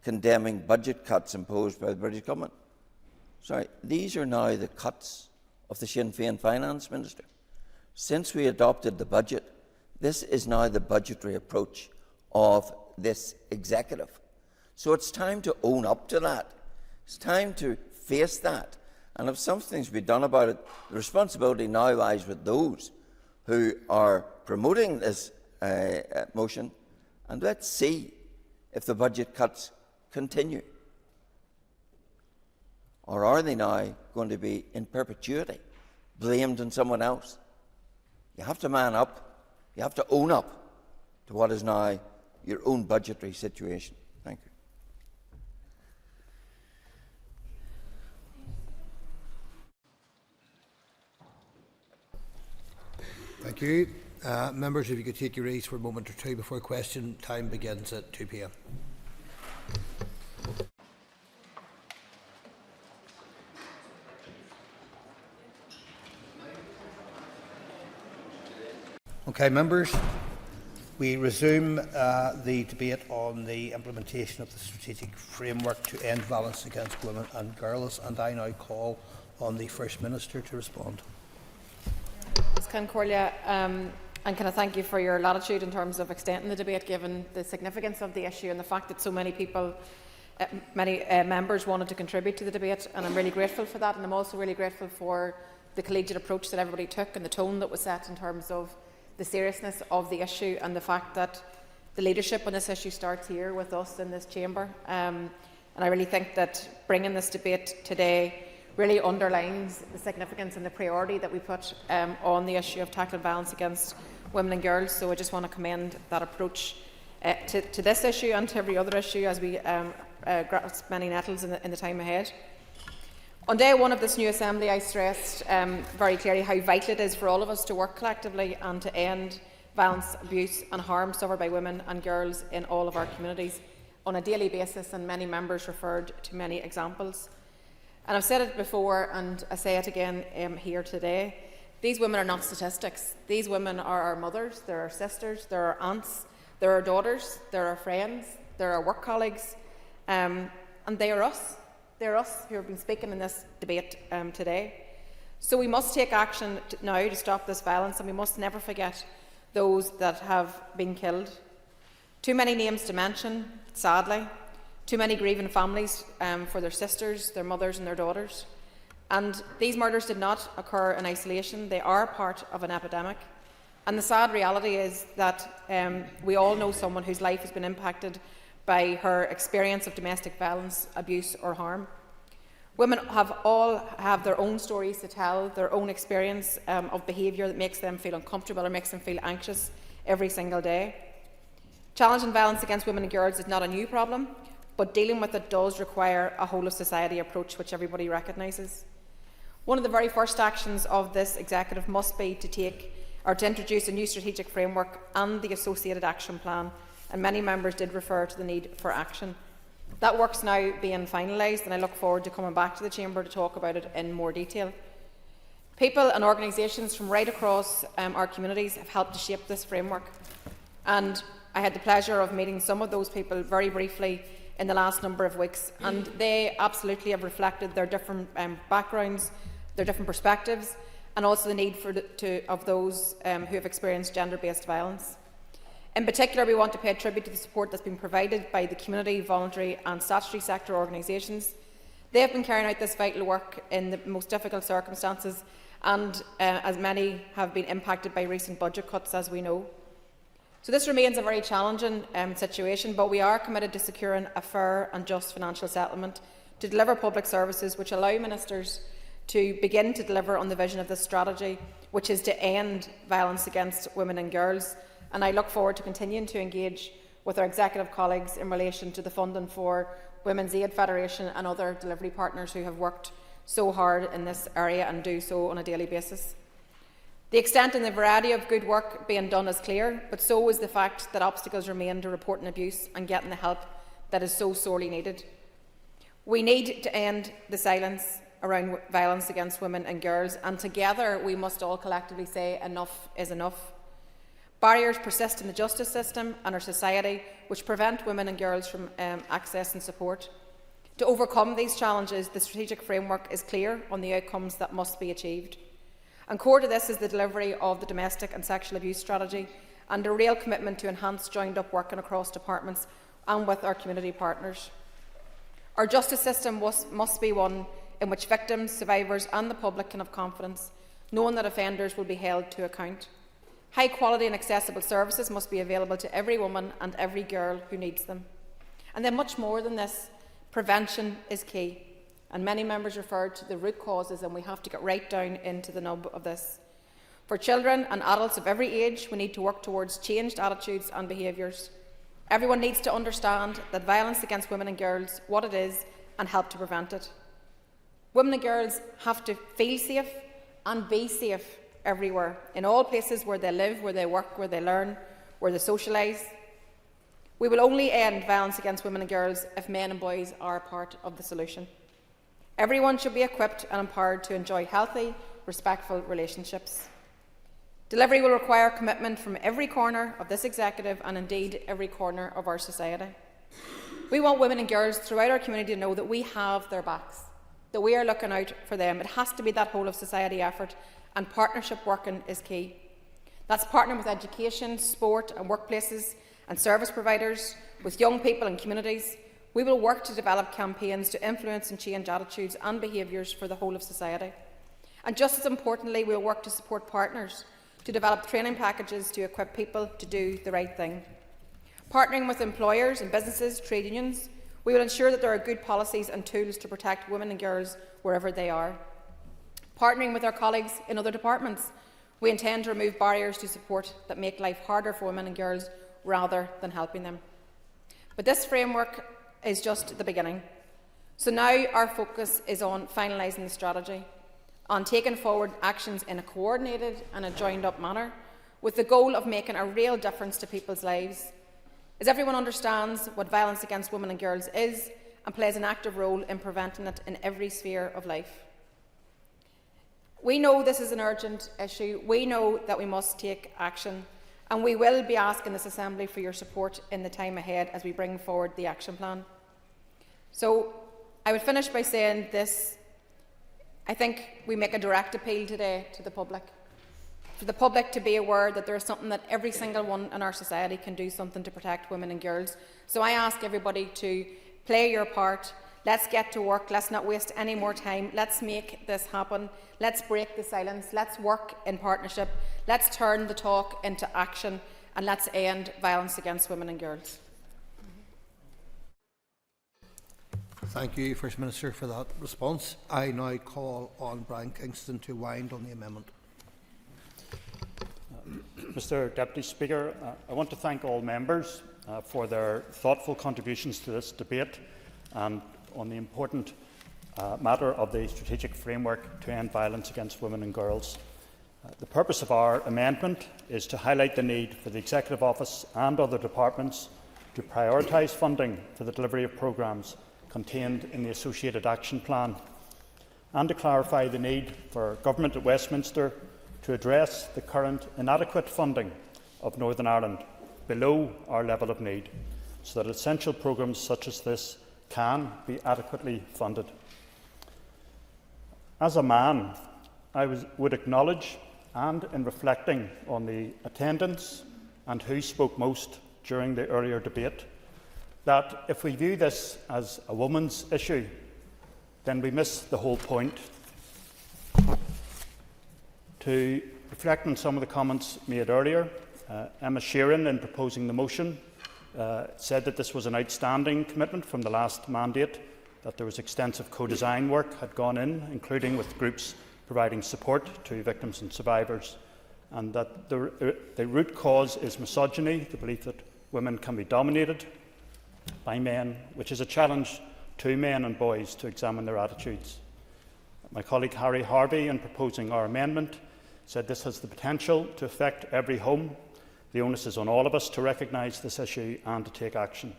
condemning budget cuts imposed by the British government. Sorry, these are now the cuts of the Sinn Féin finance minister. Since we adopted the budget, this is now the budgetary approach of this executive. So it's time to own up to that. It's time to face that. And if something's to be done about it, the responsibility now lies with those who are promoting this motion. And let's see if the budget cuts continue. Or are they now going to be in perpetuity, blamed on someone else? You have to man up. You have to own up to what is now your own budgetary situation. Thank you. Thank you. Members, if you could take your ease for a moment or two before question time begins at 2 p.m. Okay, members, we resume the debate on the implementation of the strategic framework to end violence against women and girls, and I now call on the First Minister to respond. Corlia, and can I thank you for your latitude in terms of extending the debate, given the significance of the issue and the fact that so many people, many members wanted to contribute to the debate, and I'm really grateful for that. And I'm also really grateful for the collegiate approach that everybody took and the tone that was set in terms of the seriousness of the issue and the fact that the leadership on this issue starts here with us in this chamber. And I really think that bringing this debate today really underlines the significance and the priority that we put on the issue of tackling violence against women and girls. So I just want to commend that approach to this issue and to every other issue as we grasp many nettles in the time ahead. On day one of this new Assembly, I stressed very clearly how vital it is for all of us to work collectively and to end violence, abuse and harm suffered by women and girls in all of our communities on a daily basis, and many members referred to many examples. And I've said it before and I say it again here today. These women are not statistics. These women are our mothers, they're our sisters, they're our aunts, they're our daughters, they're our friends, they're our work colleagues, and they are us. They're us who have been speaking in this debate today. So we must take action now to stop this violence, and we must never forget those that have been killed. Too many names to mention, sadly. Too many grieving families for their sisters, their mothers and their daughters. And these murders did not occur in isolation. They are part of an epidemic. And the sad reality is that we all know someone whose life has been impacted by her experience of domestic violence, abuse or harm. Women all have their own stories to tell, their own experience of behaviour that makes them feel uncomfortable or makes them feel anxious every single day. Challenging violence against women and girls is not a new problem, but dealing with it does require a whole-of-society approach which everybody recognises. One of the very first actions of this executive must be to introduce a new strategic framework and the associated action plan, and many members did refer to the need for action. That work's now being finalised, and I look forward to coming back to the Chamber to talk about it in more detail. People and organisations from right across our communities have helped to shape this framework, and I had the pleasure of meeting some of those people very briefly in the last number of weeks, and they absolutely have reflected their different backgrounds, their different perspectives, and also the need of those who have experienced gender-based violence. In particular, we want to pay tribute to the support that's been provided by the community, voluntary and statutory sector organisations. They have been carrying out this vital work in the most difficult circumstances, and as many have been impacted by recent budget cuts, as we know. So this remains a very challenging situation, but we are committed to securing a fair and just financial settlement to deliver public services which allow ministers to begin to deliver on the vision of this strategy, which is to end violence against women and girls. And I look forward to continuing to engage with our executive colleagues in relation to the funding for Women's Aid Federation and other delivery partners who have worked so hard in this area and do so on a daily basis. The extent and the variety of good work being done is clear, but so is the fact that obstacles remain to reporting abuse and getting the help that is so sorely needed. We need to end the silence around violence against women and girls, and together we must all collectively say enough is enough. Barriers persist in the justice system and our society which prevent women and girls from access and support. To overcome these challenges, the strategic framework is clear on the outcomes that must be achieved. And core to this is the delivery of the domestic and sexual abuse strategy and a real commitment to enhance joined-up working across departments and with our community partners. Our justice system must be one in which victims, survivors and the public can have confidence, knowing that offenders will be held to account. High quality and accessible services must be available to every woman and every girl who needs them. And then much more than this, prevention is key. And many members referred to the root causes, and we have to get right down into the nub of this. For children and adults of every age, we need to work towards changed attitudes and behaviours. Everyone needs to understand that violence against women and girls, what it is, and help to prevent it. Women and girls have to feel safe and be safe everywhere, in all places where they live, where they work, where they learn, where they socialise. We will only end violence against women and girls if men and boys are part of the solution. Everyone should be equipped and empowered to enjoy healthy, respectful relationships. Delivery will require commitment from every corner of this executive and indeed every corner of our society. We want women and girls throughout our community to know that we have their backs. that we are looking out for them. It has to be that whole of society effort, and partnership working is key. That's partnering with education, sport and workplaces and service providers, with young people and communities. We will work to develop campaigns to influence and change attitudes and behaviours for the whole of society. And just as importantly, we will work to support partners to develop training packages to equip people to do the right thing. Partnering with employers and businesses, trade unions, we will ensure that there are good policies and tools to protect women and girls wherever they are. Partnering with our colleagues in other departments, we intend to remove barriers to support that make life harder for women and girls rather than helping them. But this framework is just the beginning. So now our focus is on finalising the strategy, on taking forward actions in a coordinated and a joined-up manner, with the goal of making a real difference to people's lives, as everyone understands what violence against women and girls is and plays an active role in preventing it in every sphere of life. We know this is an urgent issue. We know that we must take action, and we will be asking this Assembly for your support in the time ahead as we bring forward the action plan. So I would finish by saying this. I think we make a direct appeal today to the public, for the public to be aware that there is something that every single one in our society can do something to protect women and girls. So I ask everybody to play your part. Let's get to work. Let's not waste any more time. Let's make this happen. Let's break the silence. Let's work in partnership. Let's turn the talk into action, and let's end violence against women and girls. Thank you, First Minister, for that response. I now call on Brian Kingston to wind on the amendment. Mr Deputy Speaker, I want to thank all members for their thoughtful contributions to this debate and on the important matter of the strategic framework to end violence against women and girls. The purpose of our amendment is to highlight the need for the Executive Office and other departments to prioritise funding for the delivery of programmes contained in the associated action plan, and to clarify the need for Government at Westminster to address the current inadequate funding of Northern Ireland below our level of need, so that essential programmes such as this can be adequately funded. As a man, I would acknowledge, and in reflecting on the attendance and who spoke most during the earlier debate, that if we view this as a woman's issue, then we miss the whole point. To reflect on some of the comments made earlier, Emma Sheeran, in proposing the motion, said that this was an outstanding commitment from the last mandate, that there was extensive co-design work had gone in, including with groups providing support to victims and survivors, and that the root cause is misogyny, the belief that women can be dominated by men, which is a challenge to men and boys to examine their attitudes. My colleague Harry Harvey, in proposing our amendment, said this has the potential to affect every home. The onus is on all of us to recognise this issue and to take action.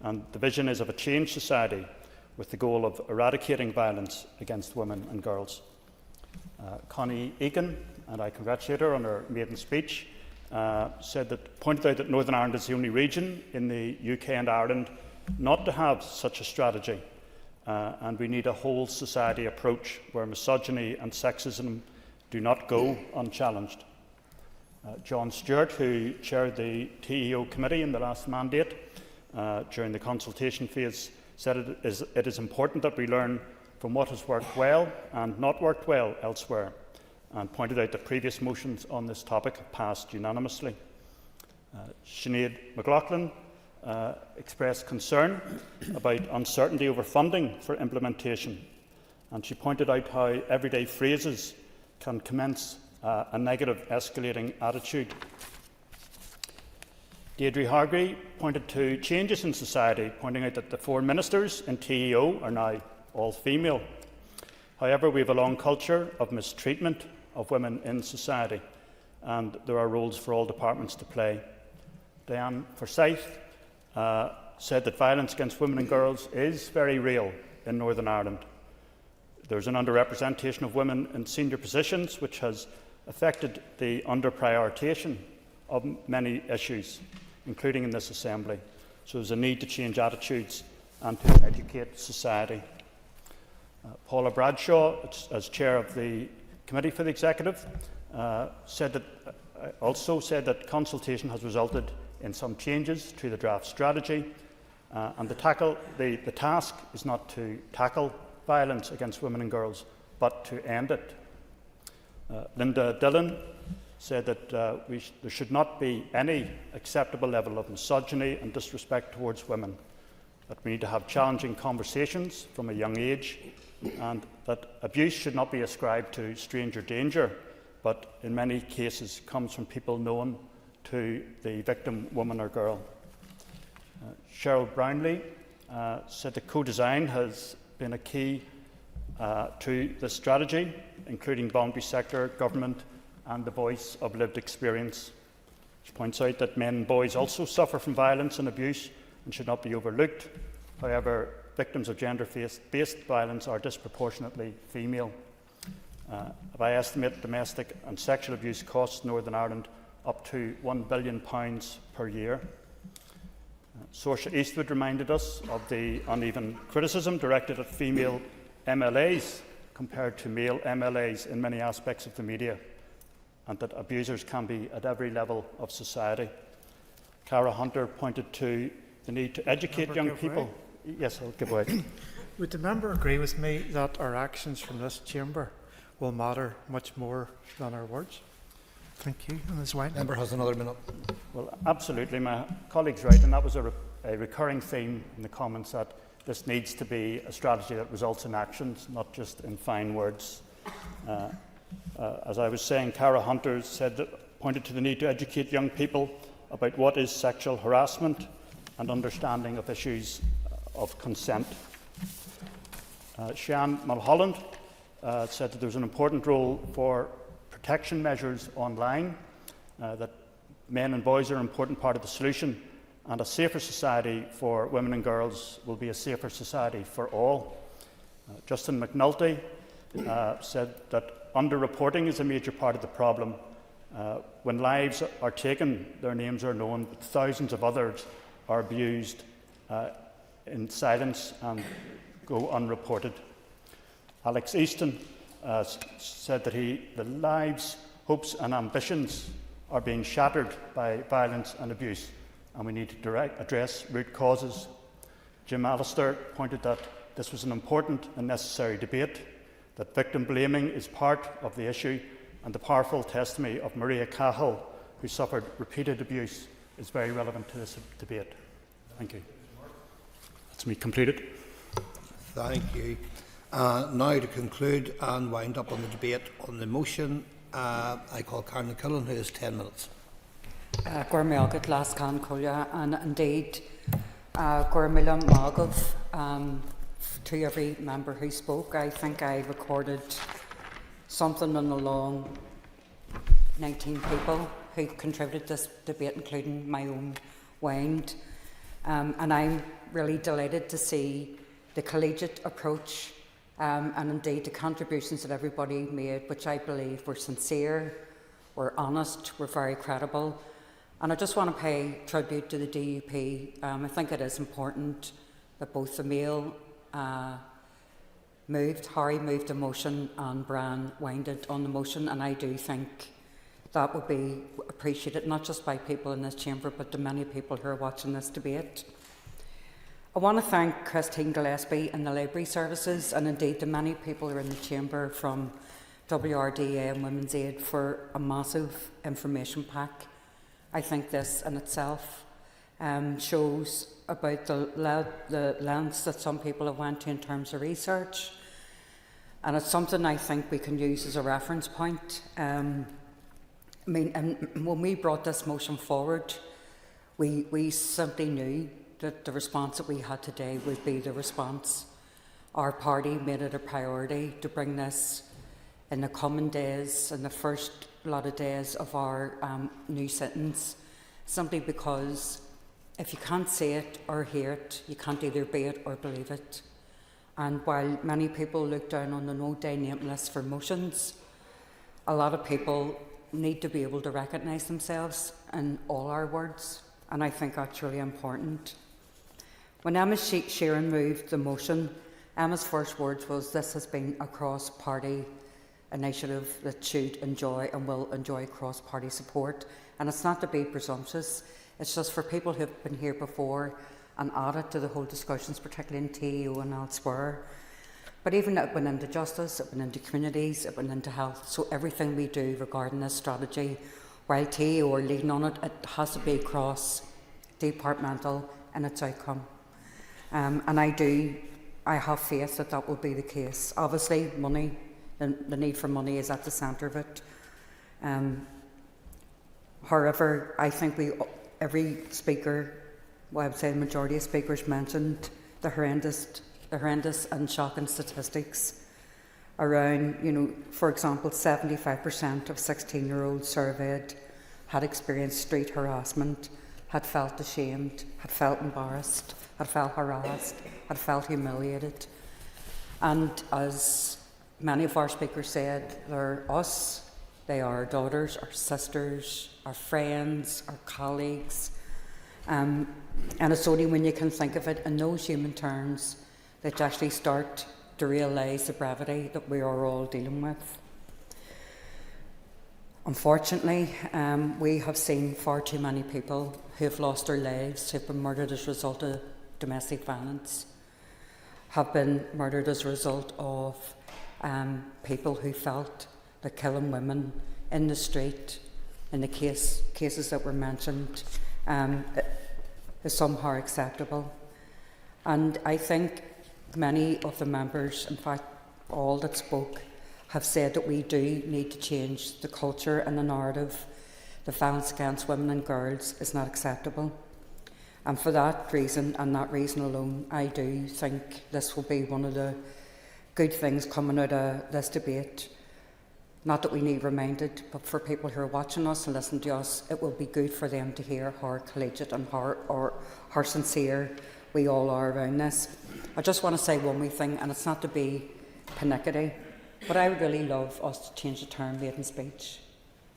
And the vision is of a changed society with the goal of eradicating violence against women and girls. Connie Egan, and I congratulate her on her maiden speech, pointed out that Northern Ireland is the only region in the UK and Ireland not to have such a strategy, and we need a whole society approach where misogyny and sexism do not go unchallenged. John Stewart, who chaired the TEO committee in the last mandate during the consultation phase, said it is important that we learn from what has worked well and not worked well elsewhere, and pointed out that previous motions on this topic have passed unanimously. Sinead McLaughlin expressed concern about uncertainty over funding for implementation, and she pointed out how everyday phrases can commence a negative escalating attitude. Deirdre Hargreave pointed to changes in society, pointing out that the 4 ministers in TEO are now all female. However, we have a long culture of mistreatment of women in society, and there are roles for all departments to play. Diane Forsyth said that violence against women and girls is very real in Northern Ireland. There's an underrepresentation of women in senior positions, which has affected the under-prioritisation of many issues, including in this Assembly. So there's a need to change attitudes and to educate society. Paula Bradshaw, as chair of the Committee for the Executive, also said that consultation has resulted in some changes to the draft strategy, and the task is not to tackle violence against women and girls, but to end it. Linda Dillon said that there should not be any acceptable level of misogyny and disrespect towards women, that we need to have challenging conversations from a young age, and that abuse should not be ascribed to stranger danger, but in many cases comes from people known to the victim, woman or girl. Cheryl Brownlee said that co-design has been a key to the strategy, including voluntary sector, government and the voice of lived experience. She points out that men and boys also suffer from violence and abuse and should not be overlooked. However, victims of gender-based violence are disproportionately female. I estimate domestic and sexual abuse costs Northern Ireland up to £1 billion per year. Saoirse Eastwood reminded us of the uneven criticism directed at female MLAs compared to male MLAs in many aspects of the media, and that abusers can be at every level of society. Cara Hunter pointed to the need to educate young people. Yes, I'll give way. Would the member agree with me that our actions from this chamber will matter much more than our words? Thank you. And Ms. White. Member has another minute. Well, absolutely. My colleague's right, and that was a recurring theme in the comments, that this needs to be a strategy that results in actions, not just in fine words. As I was saying, Cara Hunter pointed to the need to educate young people about what is sexual harassment and understanding of issues of consent. Sian Mulholland said that there was an important role for protection measures online, that men and boys are an important part of the solution, and a safer society for women and girls will be a safer society for all. Justin McNulty said that underreporting is a major part of the problem. When lives are taken, their names are known, but thousands of others are abused in silence and go unreported. Alex Easton said that the lives, hopes and ambitions are being shattered by violence and abuse, and we need to address root causes. Jim Allister pointed that this was an important and necessary debate, that victim blaming is part of the issue, and the powerful testimony of Maria Cahill, who suffered repeated abuse, is very relevant to this debate. Thank you. That's me completed. Thank you. Now to conclude and wind up on the debate on the motion, I call Karen McCullen, who has 10 minutes. Gormilgat last can Colja, and indeed Gormilla Magov, to every member who spoke. I think I recorded something on the long 19 people who contributed to this debate, including my own Wind. And I'm really delighted to see the collegiate approach and indeed the contributions that everybody made, which I believe were sincere, were honest, were very credible. And I just want to pay tribute to the DUP. I think it is important that both the male Harry moved the motion and Bran winded on the motion, and I do think that would be appreciated not just by people in this chamber but to many people who are watching this debate. I want to thank Christine Gillespie and the Library Services, and indeed the many people who are in the chamber from WRDA and Women's Aid for a massive information pack. I think this in itself shows about the lengths that some people have went to in terms of research, and it's something I think we can use as a reference point. When we brought this motion forward, we simply knew that the response that we had today would be the response. Our party made it a priority to bring this in the coming days, in the first lot of days of our new sittings, simply because if you can't see it or hear it, you can't either be it or believe it. And while many people look down on the no-day name list for motions, a lot of people need to be able to recognise themselves in all our words, and I think that's really important. When Emma Sheeran moved the motion, Emma's first words was, "This has been a cross-party initiative that should enjoy and will enjoy cross-party support." And it's not to be presumptuous, it's just for people who have been here before and added to the whole discussions, particularly in TEO and elsewhere. But even it went into justice, it went into communities, it went into health. So everything we do regarding this strategy, while TEO are leading on it, it has to be cross-departmental in its outcome. And I have faith that that will be the case. Obviously, money, the need for money is at the centre of it. However, I think every speaker, well, I would say the majority of speakers mentioned the horrendous and shocking statistics around, for example, 75% of 16-year-olds surveyed had experienced street harassment, had felt ashamed, had felt embarrassed, had felt harassed, had felt humiliated. And as many of our speakers said, they're us, they are our daughters, our sisters, our friends, our colleagues. And it's only when you can think of it in those human terms that you actually start to realise the brevity that we are all dealing with. Unfortunately, we have seen far too many people who have lost their lives, who have been murdered as a result of domestic violence, have been murdered as a result of people who felt that killing women in the street, in the cases that were mentioned, is somehow acceptable. And I think many of the members, in fact all that spoke, have said that we do need to change the culture and the narrative. The violence against women and girls is not acceptable. And for that reason, and that reason alone, I do think this will be one of the good things coming out of this debate. Not that we need reminded, but for people who are watching us and listening to us, it will be good for them to hear how collegiate and how sincere we all are around this. I just want to say one wee thing, and it's not to be pernickety, but I would really love us to change the term maiden speech.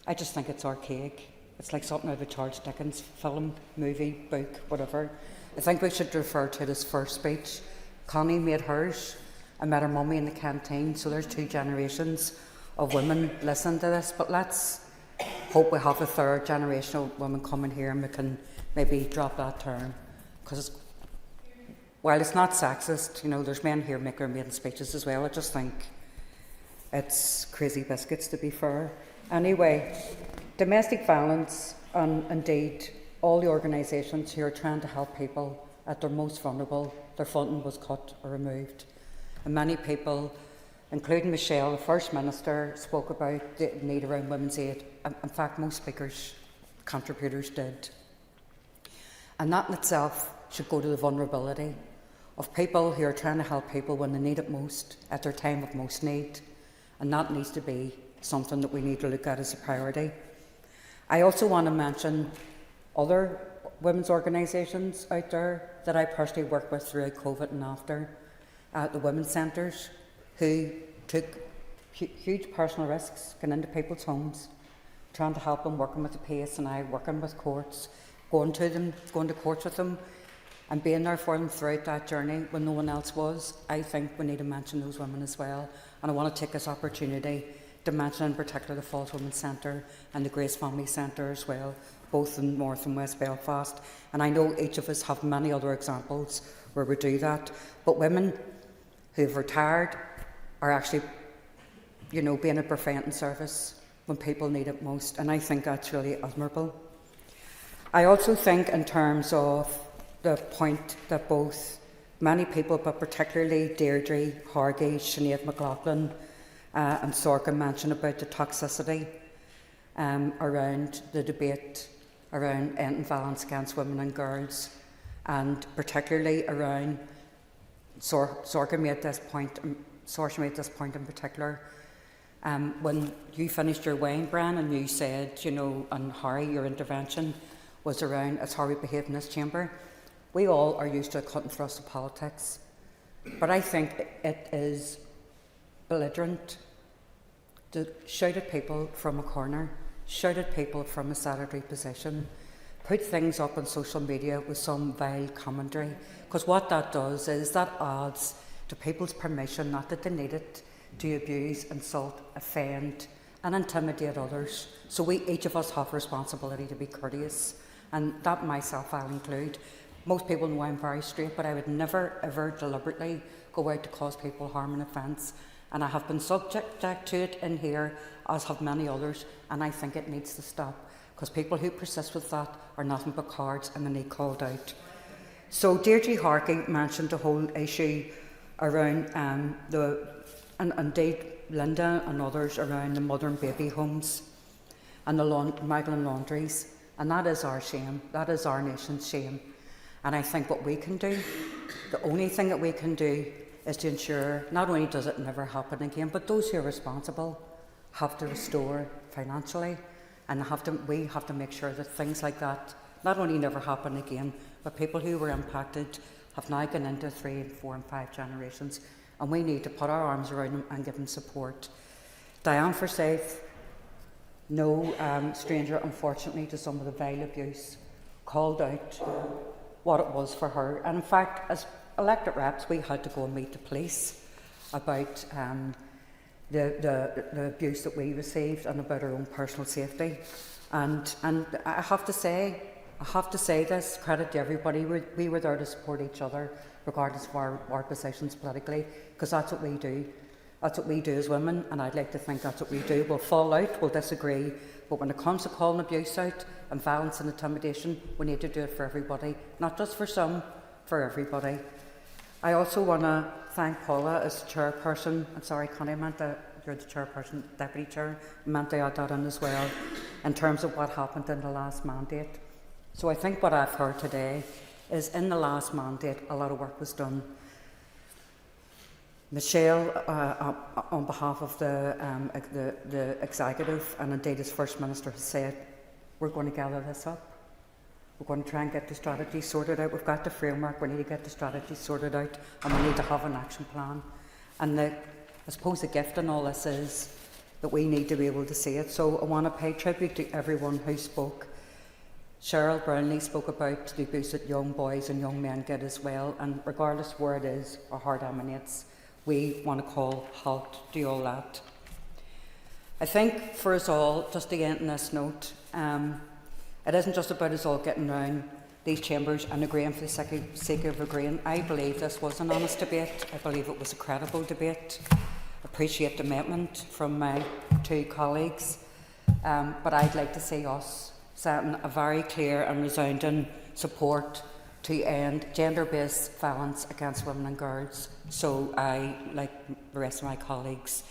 I just think it's archaic. It's like something out of a Charles Dickens film, movie, book, whatever. I think we should refer to it as first speech. Connie made hers. I met her mummy in the canteen, so there's 2 generations of women listening to this. But let's hope we have a 3rd generation of women coming here and we can maybe drop that term. Because while it's not sexist, there's men here making their maiden speeches as well. I just think it's crazy biscuits, to be fair. Anyway, domestic violence, and indeed all the organisations who are trying to help people at their most vulnerable, their funding was cut or removed. And many people, including Michelle, the First Minister, spoke about the need around women's aid. In fact, most speakers, contributors did. And that in itself should go to the vulnerability of people who are trying to help people when they need it most, at their time of most need. And that needs to be something that we need to look at as a priority. I also want to mention other women's organisations out there that I personally worked with throughout COVID and after, the women's centres, who took huge personal risks going into people's homes, trying to help them, working with the PSNI, working with courts, going to courts with them, and being there for them throughout that journey when no one else was. I think we need to mention those women as well. And I want to take this opportunity to mention in particular the Falls Women's Centre and the Grace Family Centre as well, both in North and West Belfast. And I know each of us have many other examples where we do that. But women who've retired are actually, being a preventing service when people need it most. And I think that's really admirable. I also think in terms of the point that both many people, but particularly Deirdre, Hargy, Sinead McLaughlin and Sorkin mentioned about the toxicity around the debate around ending violence against women and girls, and particularly around, Sorkin made this point in particular, when you finished your wine, Bran, and you said, and Harry, your intervention was around, it's how we behave in this chamber. We all are used to a cut and thrust of politics, but I think it is belligerent to shout at people from a corner, shout at people from a salaried position, put things up on social media with some vile commentary, because what that does is that adds to people's permission, not that they need it, to abuse, insult, offend and intimidate others. So each of us have a responsibility to be courteous, and that myself I'll include. Most people know I'm very straight, but I would never ever deliberately go out to cause people harm and offence, and I have been subject to it in here, as have many others, and I think it needs to stop, because people who persist with that are nothing but cowards and they need called out. So Deirdre Harkey mentioned the whole issue around and indeed Linda and others around the mother and baby homes and the Magdalen laundries, and that is our shame, that is our nation's shame. And I think what we can do, the only thing that we can do, is to ensure not only does it never happen again, but those who are responsible have to restore financially, and we have to make sure that things like that not only never happen again, but people who were impacted have now gone into 3 and 4 and 5 generations, and we need to put our arms around them and give them support. Diane Forsyth, no stranger unfortunately to some of the vile abuse, called out what it was for her, and in fact as elected reps we had to go and meet the police about the abuse that we received and about our own personal safety. And I have to say this, credit to everybody, we were there to support each other regardless of our positions politically, because that's what we do. That's what we do as women, and I'd like to think that's what we do. We'll fall out, we'll disagree, but when it comes to calling abuse out and violence and intimidation, we need to do it for everybody, not just for some, for everybody. I also want to thank Paula as chairperson. I'm sorry, Connie, I meant that you're the chairperson, deputy chair. I meant to add that in as well, in terms of what happened in the last mandate. So I think what I've heard today is in the last mandate, a lot of work was done. Michelle, on behalf of the executive, and indeed as First Minister, has said, we're going to gather this up. We're going to try and get the strategy sorted out. We've got the framework, we need to get the strategy sorted out, and we need to have an action plan. And I suppose the gift in all this is that we need to be able to see it. So I want to pay tribute to everyone who spoke. Cheryl Brownlee spoke about the abuse that young boys and young men get as well, and regardless where it is or how it emanates, we want to call halt to all that. I think for us all, just to end on this note, it isn't just about us all getting round these chambers and agreeing for the sake of agreeing. I believe this was an honest debate. I believe it was a credible debate. I appreciate the amendment from my 2 colleagues, but I'd like to see us setting a very clear and resounding support to end gender-based violence against women and girls. So I, like the rest of my colleagues,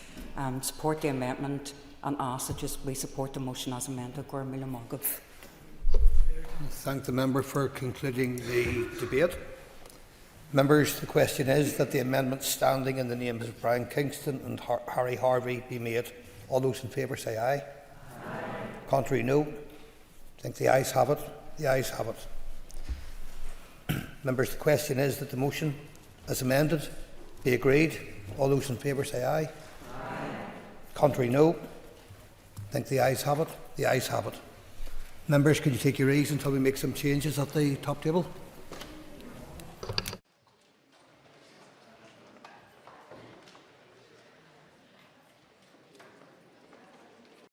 support the amendment and ask that we support the motion as amended. Thank the member for concluding the debate. Members, the question is that the amendment standing in the names of Brian Kingston and Harry Harvey be made. All those in favour say aye. Aye. Contrary, no. I think the ayes have it. The ayes have it. Members, the question is that the motion as amended be agreed. All those in favour say aye. Aye. Contrary, no. I think the ayes have it. The ayes have it. Members, could you take your ease until we make some changes at the top table?